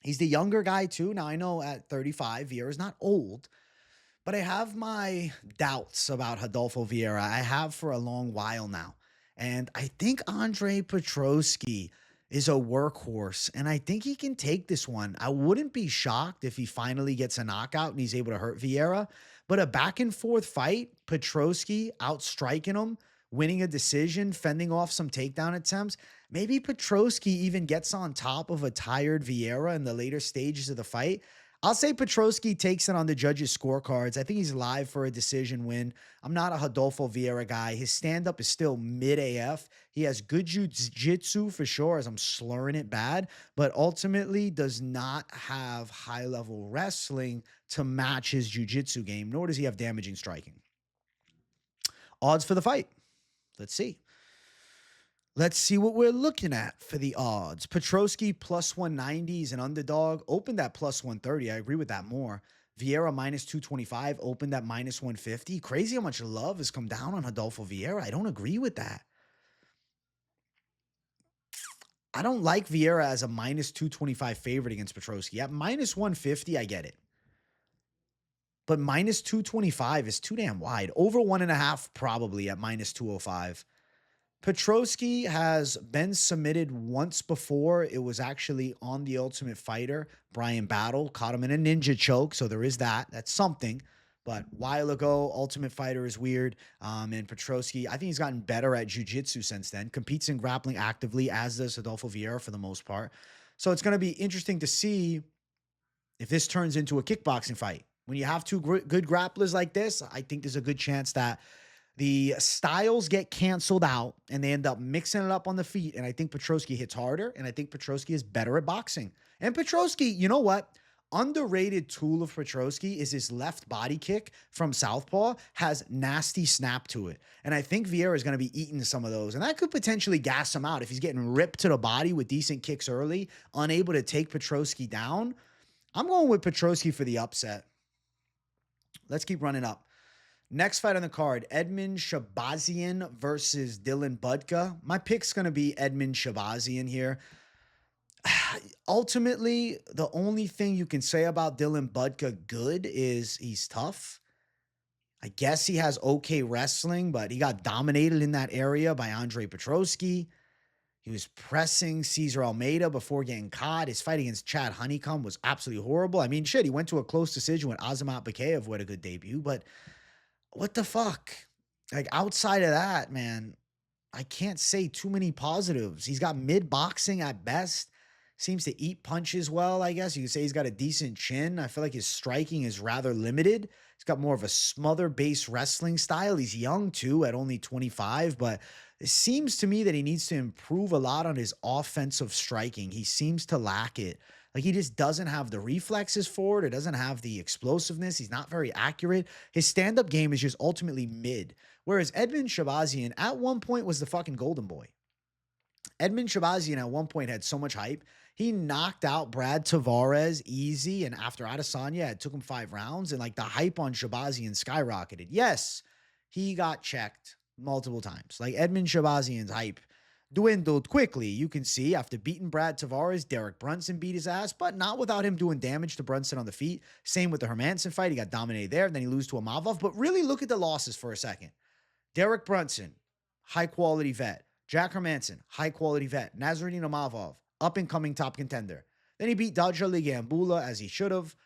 He's the younger guy too. Now, I know at 35, Vieira's not old, but I have my doubts about Rodolfo Vieira. I have for a long while now. And I think Andre Petroski is a workhorse, and I think he can take this one. I wouldn't be shocked if he finally gets a knockout and he's able to hurt Vieira, but a back and forth fight, Petroski outstriking him, winning a decision, fending off some takedown attempts. Maybe Petroski even gets on top of a tired Viera in the later stages of the fight. I'll say Petroski takes it on the judges' scorecards. I think he's live for a decision win. I'm not a Rodolfo Vieira guy. His stand-up is still mid-AF. He has good jiu-jitsu for sure, as I'm slurring it bad, but ultimately does not have high-level wrestling to match his jiu-jitsu game, nor does he have damaging striking. Odds for the fight. Let's see. Let's see what we're looking at for the odds. Petroski plus 190 is an underdog. Opened at plus 130. I agree with that more. Viera minus 225. Opened at minus 150. Crazy how much love has come down on Rodolfo Vieira. I don't agree with that. I don't like Viera as a minus 225 favorite against Petroski. At minus 150, I get it. But minus 225 is too damn wide. Over 1.5 probably at minus 205. Petroski has been submitted once before. It was actually on The Ultimate Fighter. Brian Battle caught him in a ninja choke, so there is that. That's something. But a while ago, Ultimate Fighter is weird. And Petroski, I think he's gotten better at jiu-jitsu since then. Competes in grappling actively, as does Rodolfo Vieira for the most part. So it's going to be interesting to see if this turns into a kickboxing fight. When you have two good grapplers like this, I think there's a good chance that the styles get canceled out and they end up mixing it up on the feet. And I think Petroski hits harder, and I think Petroski is better at boxing. And Petroski, you know what? Underrated tool of Petroski is his left body kick from southpaw, has nasty snap to it. And I think Viera is going to be eating some of those. And that could potentially gas him out if he's getting ripped to the body with decent kicks early, unable to take Petroski down. I'm going with Petroski for the upset. Let's keep running up. Next fight on the card, Edmund Shahbazyan versus Dylan Budka. My pick's going to be Edmund Shahbazyan here. Ultimately, the only thing you can say about Dylan Budka good is he's tough. I guess he has okay wrestling, but he got dominated in that area by Andre Petroski. He was pressing Cesar Almeida before getting caught. His fight against Chad Honeycomb was absolutely horrible. I mean, shit, he went to a close decision with Azamat Bakayev, who had a good debut, but what the fuck? Like, outside of that, man, I can't say too many positives. He's got mid boxing at best. Seems to eat punches well, I guess. You could say he's got a decent chin. I feel like his striking is rather limited. He's got more of a smother-based wrestling style. He's young, too, at only 25, but it seems to me that he needs to improve a lot on his offensive striking. He seems to lack it. Like, he just doesn't have the reflexes for it. It doesn't have the explosiveness. He's not very accurate. His stand-up game is just ultimately mid. Whereas Edmund Shahbazyan at one point was the fucking golden boy. Edmund Shahbazyan at one point had so much hype. He knocked out Brad Tavares easy, and after Adesanya, it took him 5 rounds, and like the hype on Shahbazyan skyrocketed. Yes, he got checked multiple times. Like Edmund Shahbazyan's hype dwindled quickly. You can see after beating Brad Tavares, Derek Brunson beat his ass, but not without him doing damage to Brunson on the feet. Same with the Hermanson fight. He got dominated there, and then he lose to Amavov. But really look at the losses for a second. Derek Brunson, high-quality vet. Jack Hermanson, high-quality vet. Nasruddin Amavov, up-and-coming top contender. Then he beat Daja Ligambula, as he should have.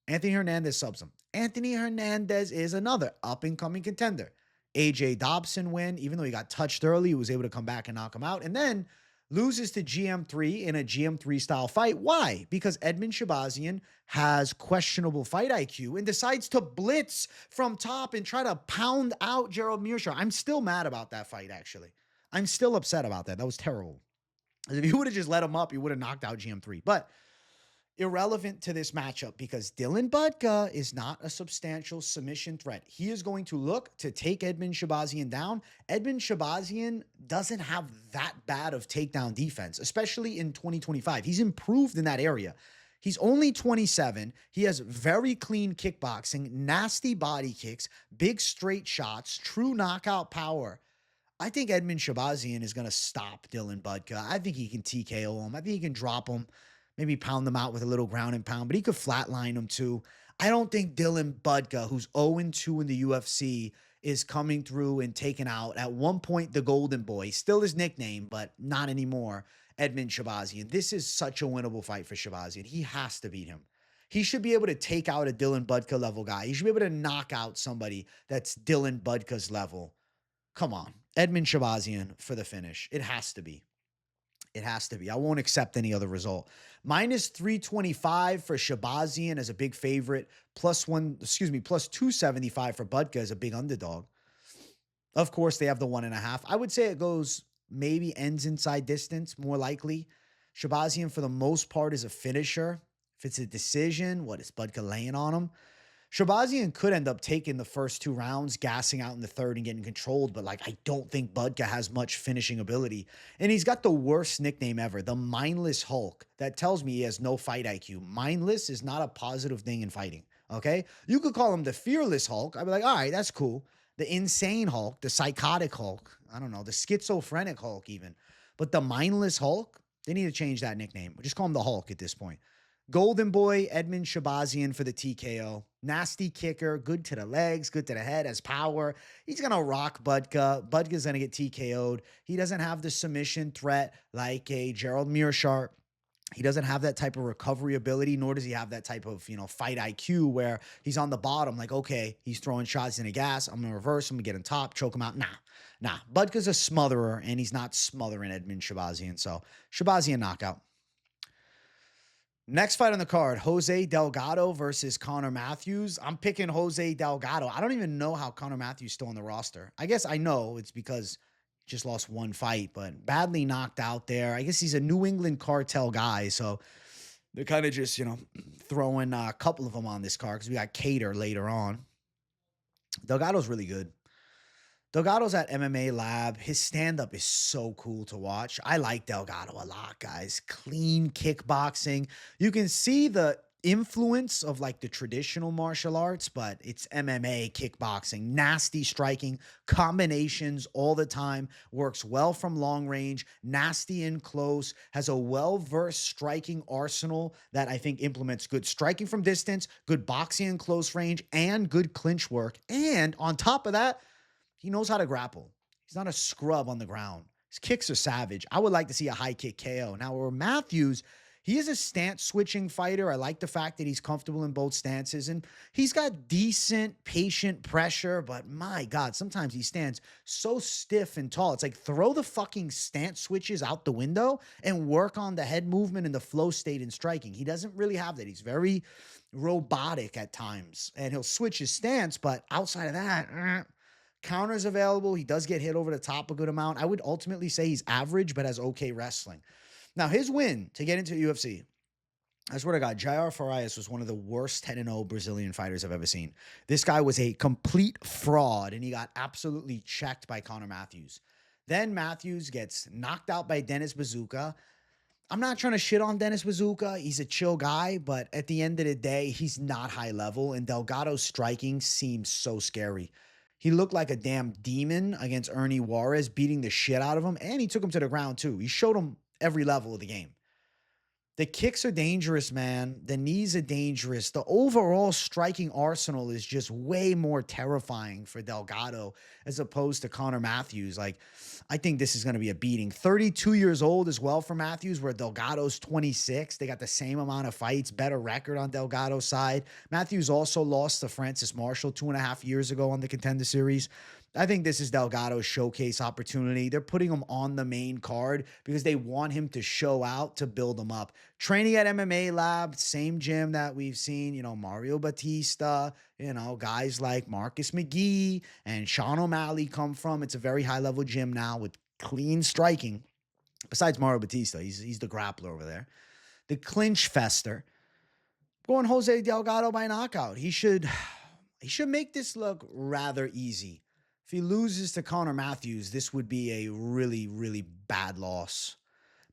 Anthony Hernandez subs him. Anthony Hernandez is another up-and-coming contender. AJ Dobson win. Even though he got touched early, he was able to come back and knock him out. And then loses to GM3 in a GM3-style fight. Why? Because Edmund Shahbazyan has questionable fight IQ and decides to blitz from top and try to pound out Gerald Mearshart. I'm still mad about that fight, actually. I'm still upset about that. That was terrible. If you would have just let him up, he would have knocked out GM3. But irrelevant to this matchup because Dylan Budka is not a substantial submission threat. He is going to look to take Edmund Shahbazyan down. Edmund Shahbazyan doesn't have that bad of takedown defense, especially in 2025. He's improved in that area. He's only 27. He has very clean kickboxing, nasty body kicks, big straight shots, true knockout power. I think Edmund Shahbazyan is going to stop Dylan Budka. I think he can TKO him. I think he can drop him. Maybe pound them out with a little ground and pound, but he could flatline them too. I don't think Dylan Budka, who's 0-2 in the UFC, is coming through and taking out, at one point, the Golden Boy. Still his nickname, but not anymore, Edmund Shahbazyan. This is such a winnable fight for Shahbazyan. He has to beat him. He should be able to take out a Dylan Budka level guy. He should be able to knock out somebody that's Dylan Budka's level. Come on. Edmund Shahbazyan for the finish. It has to be. It has to be. I won't accept any other result. Minus 325 for Shahbazyan as a big favorite. Plus 275 for Budka as a big underdog. Of course, they have the 1.5. I would say it goes maybe ends inside distance, more likely. Shahbazyan, for the most part, is a finisher. If it's a decision, what is Budka laying on him? Shahbazyan could end up taking the first 2 rounds, gassing out in the third and getting controlled, but like I don't think Budka has much finishing ability. And he's got the worst nickname ever, the Mindless Hulk. That tells me he has no fight IQ. Mindless is not a positive thing in fighting, okay? You could call him the Fearless Hulk. I'd be like, all right, that's cool. The Insane Hulk, the Psychotic Hulk, I don't know, the Schizophrenic Hulk even. But the Mindless Hulk, they need to change that nickname. Just call him the Hulk at this point. Golden Boy, Edmund Shahbazyan for the TKO. Nasty kicker, good to the legs, good to the head, has power. He's going to rock Budka. Budka's going to get TKO'd. He doesn't have the submission threat like a Gerald Mearshart. He doesn't have that type of recovery ability, nor does he have that type of, fight IQ where he's on the bottom like, okay, he's throwing shots in the gas. I'm going to reverse him, get him top, choke him out. Nah. Budka's a smotherer, and he's not smothering Edmund Shahbazyan. So Shahbazyan knockout. Next fight on the card, Jose Delgado versus Connor Matthews. I'm picking Jose Delgado. I don't even know how Connor Matthews is still on the roster. I guess I know it's because he just lost one fight, but badly knocked out there. I guess he's a New England cartel guy, so they're kind of just, throwing a couple of them on this card because we got Kattar later on. Delgado's really good. Delgado's at MMA Lab. His stand-up is so cool to watch. I like Delgado a lot, guys. Clean kickboxing. You can see the influence of like the traditional martial arts, but it's MMA, kickboxing, nasty striking, combinations all the time, works well from long range, nasty in close, has a well-versed striking arsenal that I think implements good striking from distance, good boxing in close range, and good clinch work. And on top of that, he knows how to grapple. He's not a scrub on the ground. His kicks are savage. I would like to see a high kick KO. Now, where Matthews, he is a stance switching fighter. I like the fact that he's comfortable in both stances, and he's got decent, patient pressure, but my God, sometimes he stands so stiff and tall. It's like throw the fucking stance switches out the window and work on the head movement and the flow state in striking. He doesn't really have that. He's very robotic at times, and he'll switch his stance, but outside of that, counters available. He does get hit over the top a good amount. I would ultimately say he's average, but has okay wrestling. Now, his win to get into UFC, I swear to God, Jair Farias was one of the worst 10-0 Brazilian fighters I've ever seen. This guy was a complete fraud, and he got absolutely checked by Conor Matthews. Then Matthews gets knocked out by Dennis Bazooka. I'm not trying to shit on Dennis Bazooka. He's a chill guy, but at the end of the day, he's not high level, and Delgado's striking seems so scary. He looked like a damn demon against Ernie Juarez, beating the shit out of him, and he took him to the ground too. He showed him every level of the game. The kicks are dangerous, man. The knees are dangerous. The overall striking arsenal is just way more terrifying for Delgado as opposed to Conor Matthews. Like, I think this is going to be a beating. 32 years old as well for Matthews, where Delgado's 26. They got the same amount of fights, better record on Delgado's side. Matthews also lost to Francis Marshall 2.5 years ago on the Contender Series. I think this is Delgado's showcase opportunity. They're putting him on the main card because they want him to show out to build him up. Training at MMA Lab, same gym that we've seen, Mario Batista, guys like Marcus McGee and Sean O'Malley come from. It's a very high-level gym now with clean striking. Besides Mario Batista, he's the grappler over there. The clinch fester. Going Jose Delgado by knockout. He should make this look rather easy. If he loses to Conor Matthews, this would be a really, really bad loss.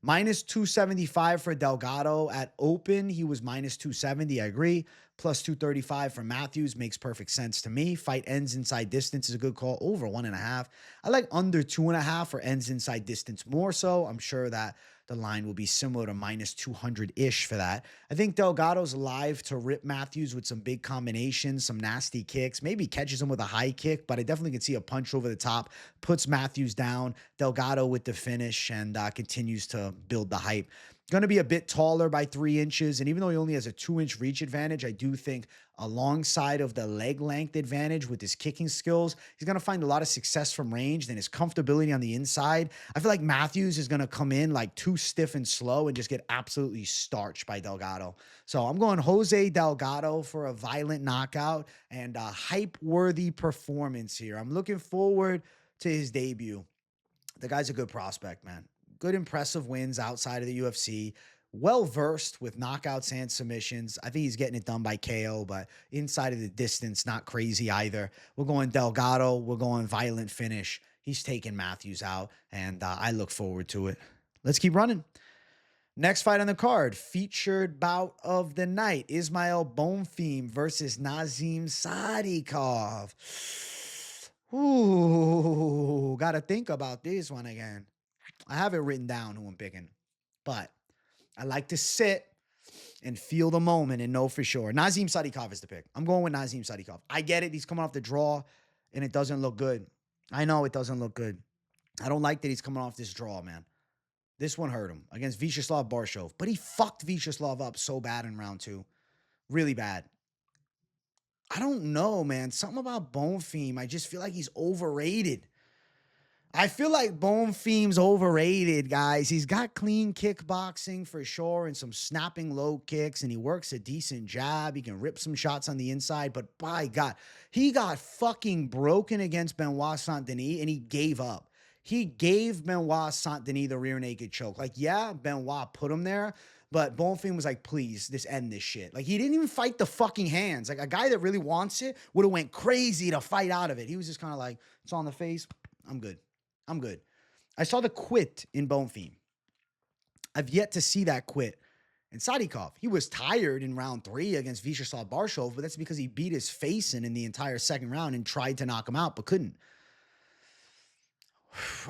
Minus 275 for Delgado. At open, he was minus 270. I agree. Plus 235 for Matthews makes perfect sense to me. Fight ends inside distance is a good call. Over 1.5. I like under 2.5 for ends inside distance more so. I'm sure that the line will be similar to minus 200-ish for that. I think Delgado's live to rip Matthews with some big combinations, some nasty kicks, maybe catches him with a high kick, but I definitely can see a punch over the top, puts Matthews down, Delgado with the finish, and continues to build the hype. Going to be a bit taller by 3 inches, and even though he only has a 2-inch reach advantage, I do think alongside of the leg length advantage with his kicking skills, he's going to find a lot of success from range. Then his comfortability on the inside, I feel like Matthews is going to come in like too stiff and slow and just get absolutely starched by Delgado. So I'm going Jose Delgado for a violent knockout and a hype-worthy performance here. I'm looking forward to his debut. The guy's a good prospect, man. Good, impressive wins outside of the UFC. Well-versed with knockouts and submissions. I think he's getting it done by KO, but inside of the distance, not crazy either. We're going Delgado. We're going violent finish. He's taking Matthews out, and I look forward to it. Let's keep running. Next fight on the card, featured bout of the night, Ismael Bonfim versus Nazim Sadykhov. Ooh, got to think about this one again. I have it written down who I'm picking, but I like to sit and feel the moment and know for sure. Nazim Sadykhov is the pick. I'm going with Nazim Sadykhov. I get it. He's coming off the draw, and it doesn't look good. I know it doesn't look good. I don't like that he's coming off this draw, man. This one hurt him against Vyacheslav Barshov, but he fucked Vyacheslav up so bad in round 2. Really bad. I don't know, man. Something about Bonfim. I just feel like he's overrated. I feel like Bonfim's overrated, guys. He's got clean kickboxing for sure and some snapping low kicks, and he works a decent jab. He can rip some shots on the inside, but by God, he got fucking broken against Benoit Saint-Denis, and he gave up. He gave Benoit Saint-Denis the rear naked choke. Like, yeah, Benoit put him there, but Bonfim was like, please, just end this shit. Like, he didn't even fight the fucking hands. Like, a guy that really wants it would have went crazy to fight out of it. He was just kind of like, it's on the face. I'm good. I'm good. I saw the quit in Bonfim. I've yet to see that quit And Sadykhov, he was tired in round 3 against Vyacheslav Barshov, but that's because he beat his face in the entire second round and tried to knock him out, but couldn't.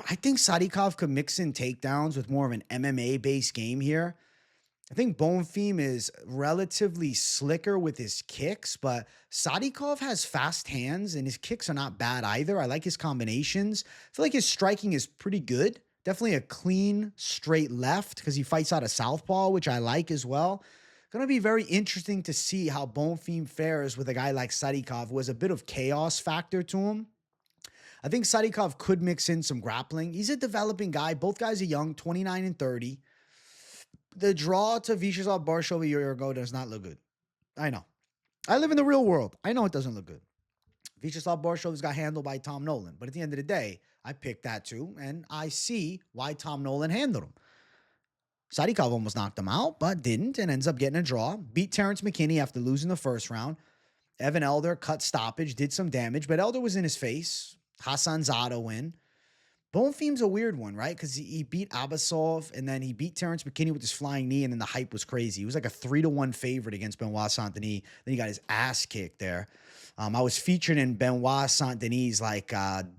I think Sadykhov could mix in takedowns with more of an MMA-based game here. I think Bonfim is relatively slicker with his kicks, but Sadykhov has fast hands and his kicks are not bad either. I like his combinations. I feel like his striking is pretty good. Definitely a clean, straight left because he fights out of southpaw, which I like as well. Going to be very interesting to see how Bonfim fares with a guy like Sadykhov, who has a bit of chaos factor to him. I think Sadykhov could mix in some grappling. He's a developing guy. Both guys are young, 29 and 30. The draw to Vyacheslav Barshov a year ago does not look good. I know. I live in the real world. I know it doesn't look good. Vyacheslav Barshov's got handled by Tom Nolan. But at the end of the day, I picked that too, and I see why Tom Nolan handled him. Sadykhov almost knocked him out, but didn't, and ends up getting a draw. Beat Terrence McKinney after losing the first round. Evan Elder cut stoppage, did some damage, but Elder was in his face. Hassan Zada win. Bonfim's a weird one, right? Because he beat Abasov, and then he beat Terrence McKinney with his flying knee, and then the hype was crazy. He was like a 3-1 favorite against Benoit Saint-Denis. Then he got his ass kicked there. I was featured in Benoit Saint-Denis'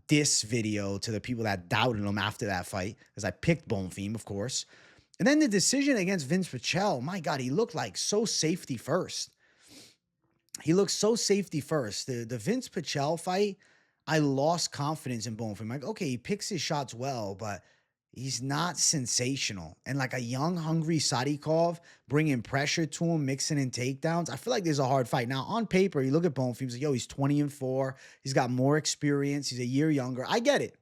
diss video to the people that doubted him after that fight, because I picked Bonfim, of course. And then the decision against Vince Pichel, my God, he looked like so safety first. He looked so safety first. The Vince Pichel fight, I lost confidence in Bonfim. Like, okay, he picks his shots well, but he's not sensational. And like a young, hungry Sadykhov, bringing pressure to him, mixing in takedowns, I feel like there's a hard fight. Now, on paper, you look at Bonfim, he's like, yo, he's 20 and 4. He's got more experience. He's a year younger. I get it.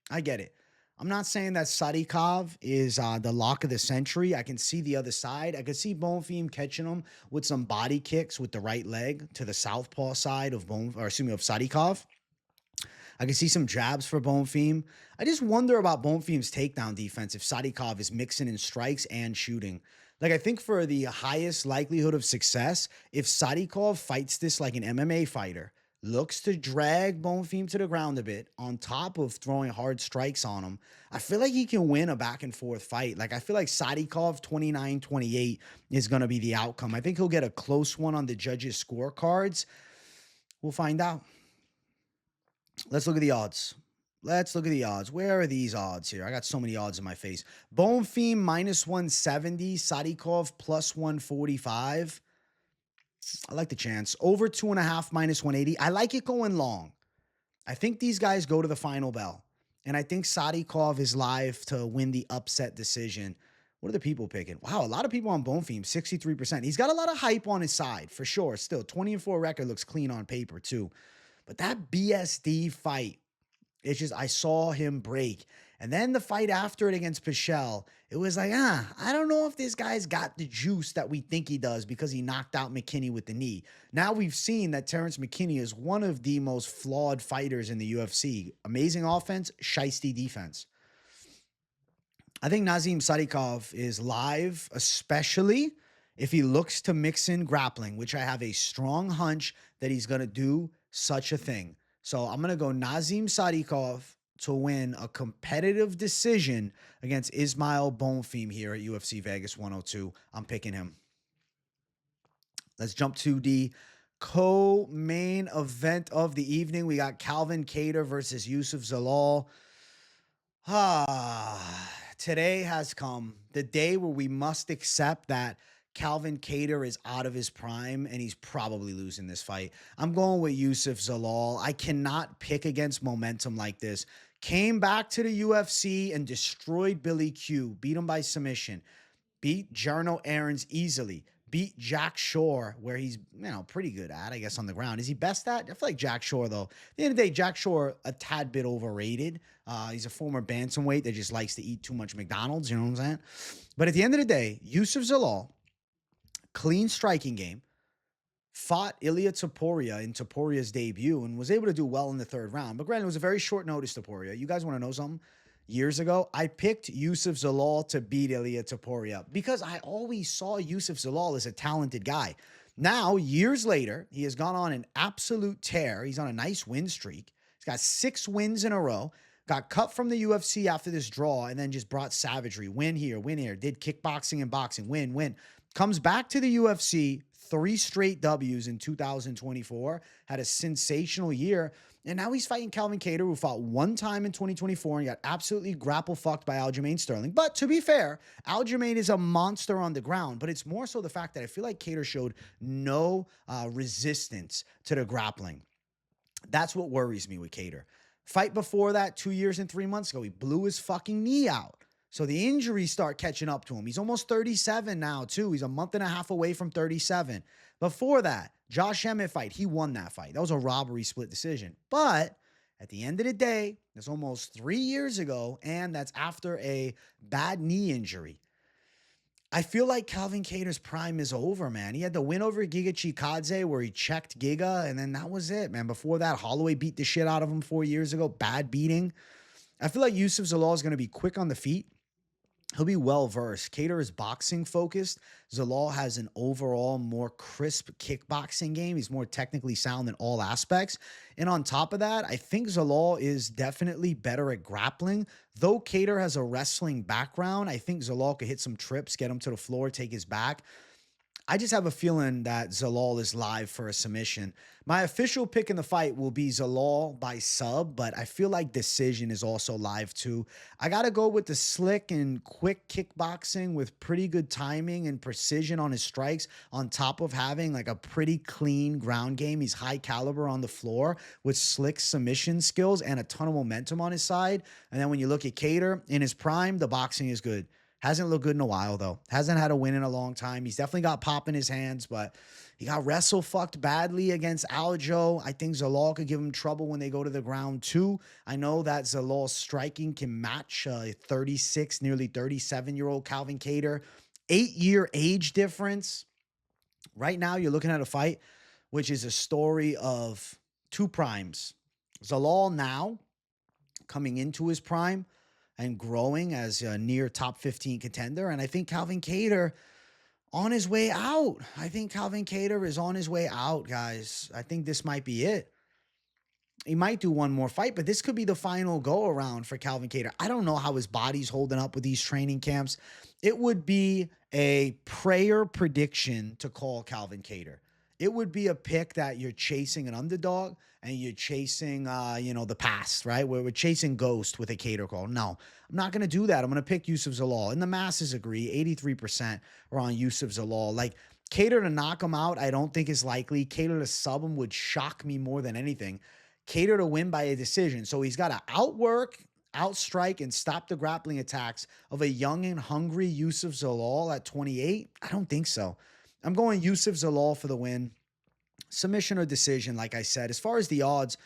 I'm not saying that Sadykhov is the lock of the century. I can see the other side. I could see Bonfim catching him with some body kicks with the right leg to the southpaw side of Sadykhov. I can see some jabs for Bonfim. I just wonder about Bonfim's takedown defense if Sadykhov is mixing in strikes and shooting. Like, I think for the highest likelihood of success, if Sadykhov fights this like an MMA fighter, looks to drag Bonfim to the ground a bit on top of throwing hard strikes on him, I feel like he can win a back-and-forth fight. Like, I feel like Sadykhov 29-28 is going to be the outcome. I think he'll get a close one on the judges' scorecards. We'll find out. Let's look at the odds. Where are these odds here? I got so many odds in my face. Bonfim -170. Sadykhov +145. I like the chance. Over 2.5 -180. I like it going long. I think these guys go to the final bell. And I think Sadykhov is live to win the upset decision. What are the people picking? Wow, a lot of people on Bonfim, 63%. He's got a lot of hype on his side, for sure. Still, 20-4 record looks clean on paper, too. But that BSD fight, it's just, I saw him break. And then the fight after it against Pichel, it was like, I don't know if this guy's got the juice that we think he does because he knocked out McKinney with the knee. Now we've seen that Terrence McKinney is one of the most flawed fighters in the UFC. Amazing offense, shiesty defense. I think Nazim Sadykhov is live, especially if he looks to mix in grappling, which I have a strong hunch that he's going to do such a thing. So I'm going to go Nazim Sadykhov to win a competitive decision against Ismael Bonfim here at UFC Vegas 102. I'm picking him. Let's jump to the co-main event of the evening. We got Calvin Kattar versus Youssef Zalal. Today has come, the day where we must accept that Calvin Kattar is out of his prime, and he's probably losing this fight. I'm going with Youssef Zalal. I cannot pick against momentum like this. Came back to the UFC and destroyed Billy Q. Beat him by submission. Beat Jarno Aarons easily. Beat Jack Shore, where he's, pretty good at, I guess, on the ground. Is he best at? I feel like Jack Shore, though. At the end of the day, Jack Shore, a tad bit overrated. He's a former bantamweight that just likes to eat too much McDonald's, you know what I'm saying? But at the end of the day, Youssef Zalal, clean striking game, fought Ilia Topuria in Topuria's debut and was able to do well in the third round. But granted, it was a very short notice Topuria. You guys want to know something? Years ago, I picked Youssef Zalal to beat Ilia Topuria because I always saw Youssef Zalal as a talented guy. Now, years later, he has gone on an absolute tear. He's on a nice win streak. He's got 6 wins in a row. Got cut from the UFC after this draw and then just brought savagery. Win here, did kickboxing and boxing, win. Comes back to the UFC, 3 straight W's in 2024, had a sensational year. And now he's fighting Calvin Kattar, who fought one time in 2024 and got absolutely grapple fucked by Aljamain Sterling. But to be fair, Aljamain is a monster on the ground, but it's more so the fact that I feel like Kattar showed no resistance to the grappling. That's what worries me with Kattar. Fight before that, 2 years and 3 months ago, he blew his fucking knee out. So the injuries start catching up to him. He's almost 37 now, too. He's a month and a half away from 37. Before that, Josh Emmett fight, he won that fight. That was a robbery split decision. But at the end of the day, that's almost 3 years ago, and that's after a bad knee injury. I feel like Calvin Kattar's prime is over, man. He had the win over Giga Chikadze where he checked Giga, and then that was it, man. Before that, Holloway beat the shit out of him 4 years ago. Bad beating. I feel like Youssef Zalal is going to be quick on the feet. He'll be well-versed. Kattar is boxing-focused. Zalal has an overall more crisp kickboxing game. He's more technically sound in all aspects. And on top of that, I think Zalal is definitely better at grappling. Though Kattar has a wrestling background, I think Zalal could hit some trips, get him to the floor, take his back. I just have a feeling that Zalal is live for a submission. My official pick in the fight will be Zalal by sub, but I feel like decision is also live too. I got to go with the slick and quick kickboxing with pretty good timing and precision on his strikes, on top of having like a pretty clean ground game. He's high caliber on the floor with slick submission skills and a ton of momentum on his side. And then when you look at Kattar in his prime, the boxing is good. Hasn't looked good in a while, though. Hasn't had a win in a long time. He's definitely got pop in his hands, but he got wrestle fucked badly against Aljo. I think Zalal could give him trouble when they go to the ground, too. I know that Zalal's striking can match a 36, nearly 37-year-old Calvin Kattar. 8-year age difference. Right now, you're looking at a fight which is a story of two primes. Zalal now, coming into his prime, and growing as a near top 15 contender. And I think Calvin Kattar on his way out. I think Calvin Kattar is on his way out, guys. I think this might be it. He might do one more fight, but this could be the final go-around for Calvin Kattar. I don't know how his body's holding up with these training camps. It would be a prayer prediction to call Calvin Kattar. It would be a pick that you're chasing an underdog and you're chasing, the past, right? Where we're chasing ghost with a Kattar call. No, I'm not going to do that. I'm going to pick Youssef Zalal. And the masses agree. 83% are on Youssef Zalal. Like, Kattar to knock him out, I don't think is likely. Kattar to sub him would shock me more than anything. Kattar to win by a decision. So he's got to outwork, outstrike, and stop the grappling attacks of a young and hungry Youssef Zalal at 28. I don't think so. I'm going Youssef Zalal for the win. Submission or decision, like I said. As far as the odds,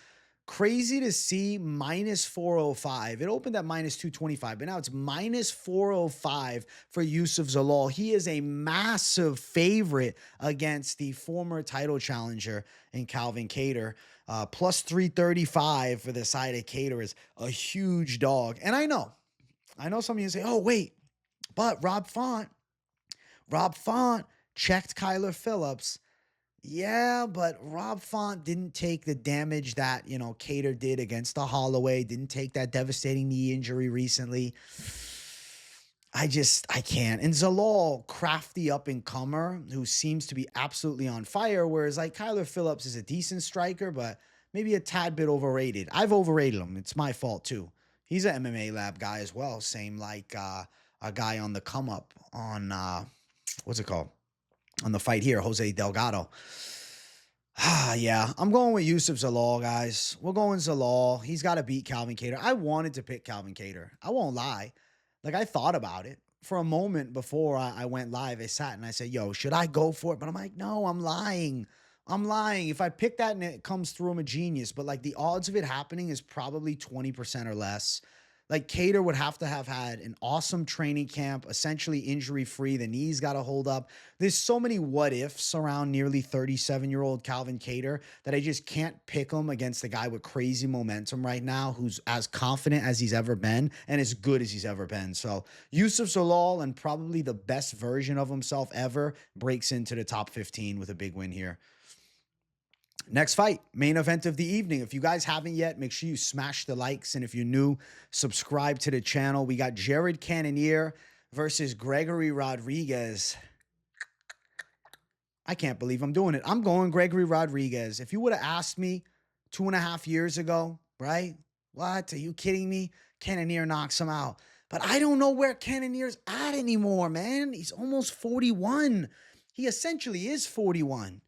crazy to see minus 405. It opened at minus 225, but now it's minus 405 for Youssef Zalal. He is a massive favorite against the former title challenger in Calvin Kattar. Plus 335 for the side of Kattar is a huge dog. And I know some of you say, oh, wait, but Rob Font checked Kyler Phillips. Yeah, but Rob Font didn't take the damage that, Kattar did against the Holloway, didn't take that devastating knee injury recently. I can't. And Zalal, crafty up-and-comer who seems to be absolutely on fire, whereas like Kyler Phillips is a decent striker, but maybe a tad bit overrated. I've overrated him. It's my fault too. He's an MMA lab guy as well. Same like a guy on the come-up on, what's it called? On the fight here, Jose Delgado. Yeah, I'm going with Youssef Zalal, guys. We're going Zalal. He's got to beat Calvin Kattar. I wanted to pick Calvin Kattar. I won't lie. Like, I thought about it. For a moment before I went live, I sat and I said, yo, should I go for it? But I'm like, no, I'm lying. If I pick that and it comes through, I'm a genius. But, like, the odds of it happening is probably 20% or less. Like, Kattar would have to have had an awesome training camp, essentially injury-free. The knee's got to hold up. There's so many what-ifs around nearly 37-year-old Calvin Kattar that I just can't pick him against the guy with crazy momentum right now who's as confident as he's ever been and as good as he's ever been. So Youssef Zalal, and probably the best version of himself ever, breaks into the top 15 with a big win here. Next fight, main event of the evening. If you guys haven't yet, make sure you smash the likes. And if you're new, subscribe to the channel. We got Jared Cannonier versus Gregory Rodrigues. I can't believe I'm doing it. I'm going Gregory Rodrigues. If you would have asked me 2.5 years ago, right? What? Are you kidding me? Cannonier knocks him out. But I don't know where Cannonier's at anymore, man. He's almost 41. He essentially is 41.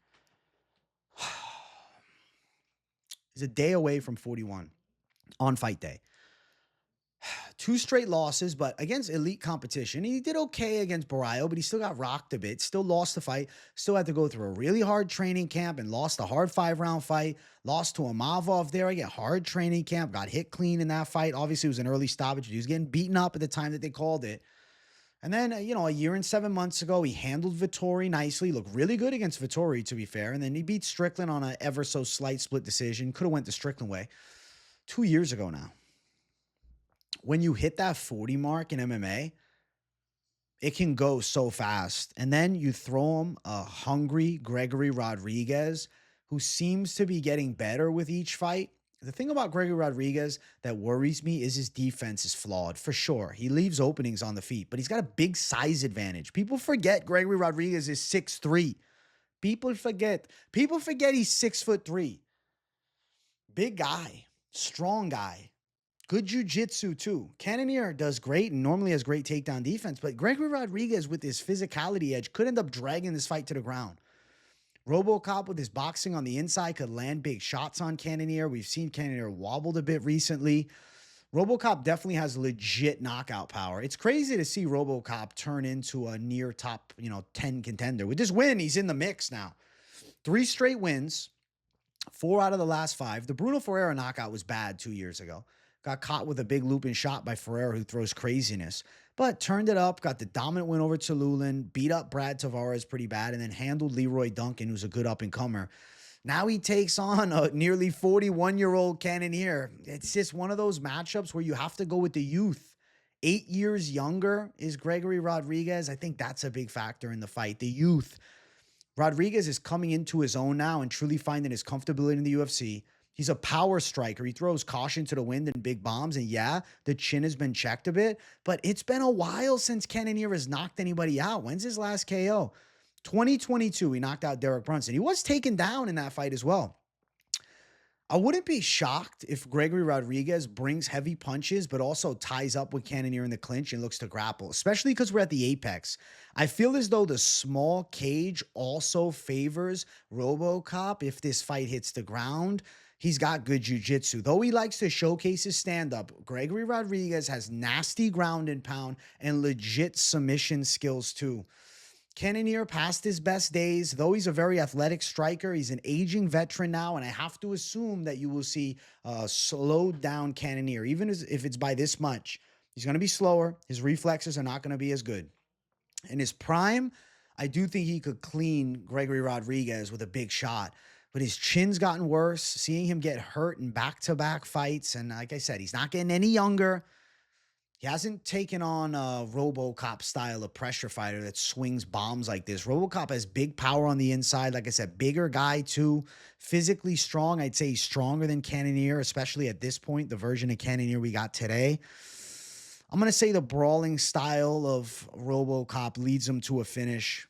He's a day away from 41 on fight day. 2 straight losses, but against elite competition. He did okay against Barrio, but he still got rocked a bit. Still lost the fight. Still had to go through a really hard training camp and lost a hard 5-round fight. Lost to Amavov there. Again, hard training camp. Got hit clean in that fight. Obviously, it was an early stoppage. He was getting beaten up at the time that they called it. And then, a year and 7 months ago, he handled Vettori nicely. Looked really good against Vettori, to be fair. And then he beat Strickland on an ever so slight split decision. Could have went the Strickland way. 2 years ago now. When you hit that 40 mark in MMA, it can go so fast. And then you throw him a hungry Gregory Rodrigues, who seems to be getting better with each fight. The thing about Gregory Rodrigues that worries me is his defense is flawed, for sure. He leaves openings on the feet, but he's got a big size advantage. People forget Gregory Rodrigues is 6'3". People forget he's 6'3". Big guy, strong guy. Good jiu-jitsu, too. Cannonier does great and normally has great takedown defense, but Gregory Rodrigues, with his physicality edge, could end up dragging this fight to the ground. RoboCop, with his boxing on the inside, could land big shots on Cannonier. We've seen Cannonier wobbled a bit recently. RoboCop definitely has legit knockout power. It's crazy to see RoboCop turn into a near top, 10 contender. With this win, he's in the mix now. 3 straight wins, 4 out of the last 5. The Bruno Ferreira knockout was bad 2 years ago. Got caught with a big looping shot by Ferreira, who throws craziness. But turned it up, got the dominant win over Tululin, beat up Brad Tavares pretty bad, and then handled Leroy Duncan, who's a good up-and-comer. Now he takes on a nearly 41-year-old Cannonier. It's just one of those matchups where you have to go with the youth. 8 years younger is Gregory Rodrigues. I think that's a big factor in the fight. The youth. Rodrigues is coming into his own now and truly finding his comfortability in the UFC. He's a power striker. He throws caution to the wind and big bombs. And yeah, the chin has been checked a bit, but it's been a while since Cannonier has knocked anybody out. When's his last KO? 2022, he knocked out Derek Brunson. He was taken down in that fight as well. I wouldn't be shocked if Gregory Rodrigues brings heavy punches, but also ties up with Cannonier in the clinch and looks to grapple, especially because we're at the apex. I feel as though the small cage also favors RoboCop if this fight hits the ground. He's got good jiu-jitsu. Though he likes to showcase his stand-up, Gregory Rodrigues has nasty ground and pound and legit submission skills too. Cannonier past his best days. Though he's a very athletic striker, he's an aging veteran now, and I have to assume that you will see a slowed down Cannonier, even if it's by this much. He's going to be slower. His reflexes are not going to be as good. In his prime, I do think he could clean Gregory Rodrigues with a big shot. But his chin's gotten worse, seeing him get hurt in back-to-back fights. And like I said, he's not getting any younger. He hasn't taken on a RoboCop style of pressure fighter that swings bombs like this. RoboCop has big power on the inside. Like I said, bigger guy too. Physically strong. I'd say he's stronger than Cannonier, especially at this point, the version of Cannonier we got today. I'm going to say the brawling style of RoboCop leads him to a finish.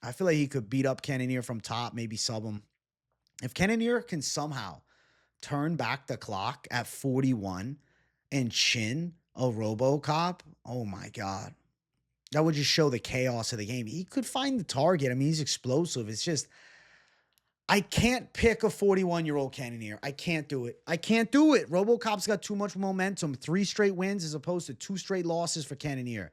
I feel like he could beat up Cannonier from top, maybe sub him. If Cannonier can somehow turn back the clock at 41 and chin a RoboCop, oh my God. That would just show the chaos of the game. He could find the target. I mean, he's explosive. It's just, I can't pick a 41-year-old Cannonier. I can't do it. I can't do it. RoboCop's got too much momentum. 3 straight wins as opposed to 2 straight losses for Cannonier.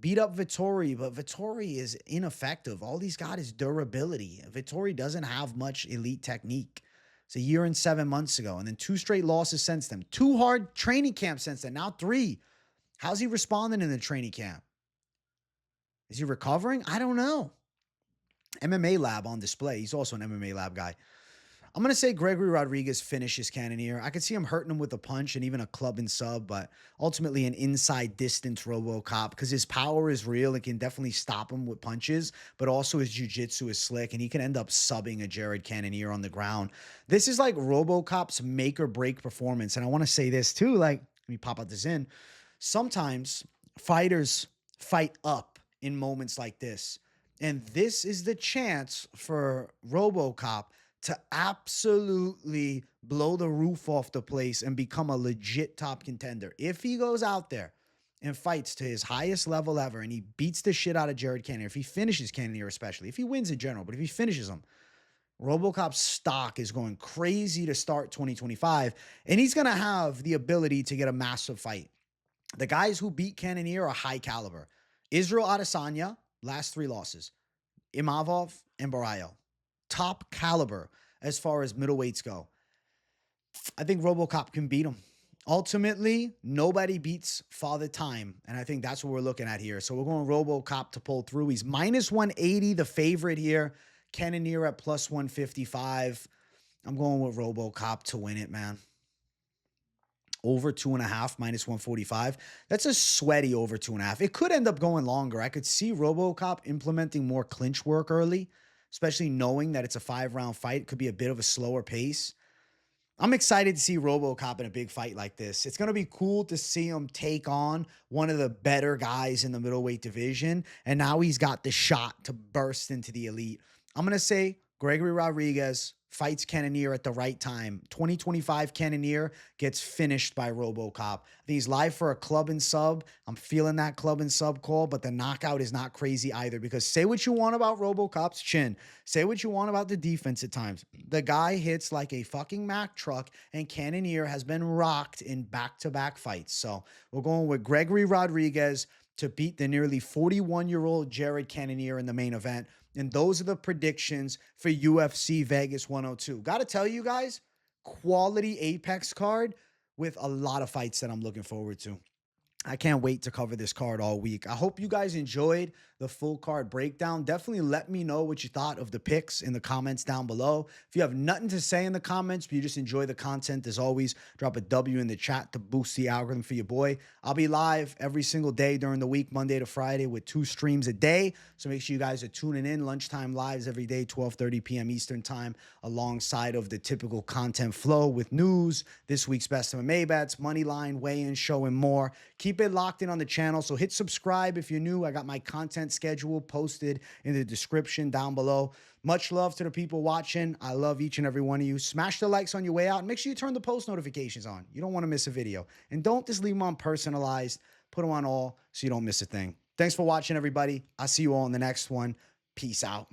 Beat up Vettori, but Vettori is ineffective. All he's got is durability. Vettori doesn't have much elite technique. It's a year and 7 months ago, and then 2 straight losses since then. 2 hard training camps since then, now 3. How's he responding in the training camp? Is he recovering? I don't know. MMA Lab on display. He's also an MMA Lab guy. I'm going to say Gregory Rodrigues finishes Cannonier. I could see him hurting him with a punch and even a club and sub, but ultimately an inside distance RoboCop because his power is real. It can definitely stop him with punches, but also his jiu-jitsu is slick, and he can end up subbing a Jared Cannonier on the ground. This is like RoboCop's make or break performance, and I want to say this too. Like, let me pop out this in. Sometimes fighters fight up in moments like this. And this is the chance for RoboCop to absolutely blow the roof off the place and become a legit top contender. If he goes out there and fights to his highest level ever and he beats the shit out of Jared Cannonier, if he finishes Cannonier especially, if he wins in general, but if he finishes him, RoboCop's stock is going crazy to start 2025, and he's going to have the ability to get a massive fight. The guys who beat Cannonier are high caliber. Israel Adesanya, last 3 losses. Imavov and Barrio, top caliber as far as middleweights go. I think RoboCop can beat him. Ultimately, nobody beats Father Time, and I think that's what we're looking at here. So we're going RoboCop to pull through. He's minus 180, the favorite here. Cannonier at plus 155. I'm going with RoboCop to win it, man. Over 2.5, minus 145. That's a sweaty over 2.5. It could end up going longer. I could see RoboCop implementing more clinch work early, especially knowing that it's a 5-round fight. It could be a bit of a slower pace. I'm excited to see RoboCop in a big fight like this. It's going to be cool to see him take on one of the better guys in the middleweight division, and now he's got the shot to burst into the elite. I'm going to say Gregory Rodrigues fights Cannonier at the right time. 2025 Cannonier gets finished by RoboCop. I think he's live for a club and sub. I'm feeling that club and sub call, but the knockout is not crazy either, because say what you want about RoboCop's chin. Say what you want about the defense at times. The guy hits like a fucking Mack truck, and Cannonier has been rocked in back-to-back fights. So we're going with Gregory Rodrigues to beat the nearly 41-year-old Jared Cannonier in the main event. And those are the predictions for UFC Vegas 102. Got to tell you guys, quality Apex card with a lot of fights that I'm looking forward to. I can't wait to cover this card all week. I hope you guys enjoyed the full card breakdown. Definitely let me know what you thought of the picks in the comments down below. If you have nothing to say in the comments, but you just enjoy the content, as always, drop a W in the chat to boost the algorithm for your boy. I'll be live every single day during the week, Monday to Friday, with 2 streams a day. So make sure you guys are tuning in. Lunchtime lives every day, 12:30 p.m. Eastern time, alongside of the typical content flow with news, this week's best MMA bets, money line, weigh-in show, and more. Keep it locked in on the channel. So hit subscribe if you're new. I got my content schedule posted in the description down below. Much love to the people watching. I love each and every one of you. Smash the likes on your way out, and make sure you turn the post notifications on. You don't want to miss a video. And don't just leave them on personalized. Put them on all so you don't miss a thing. Thanks for watching, everybody. I'll see you all in the next one. Peace out.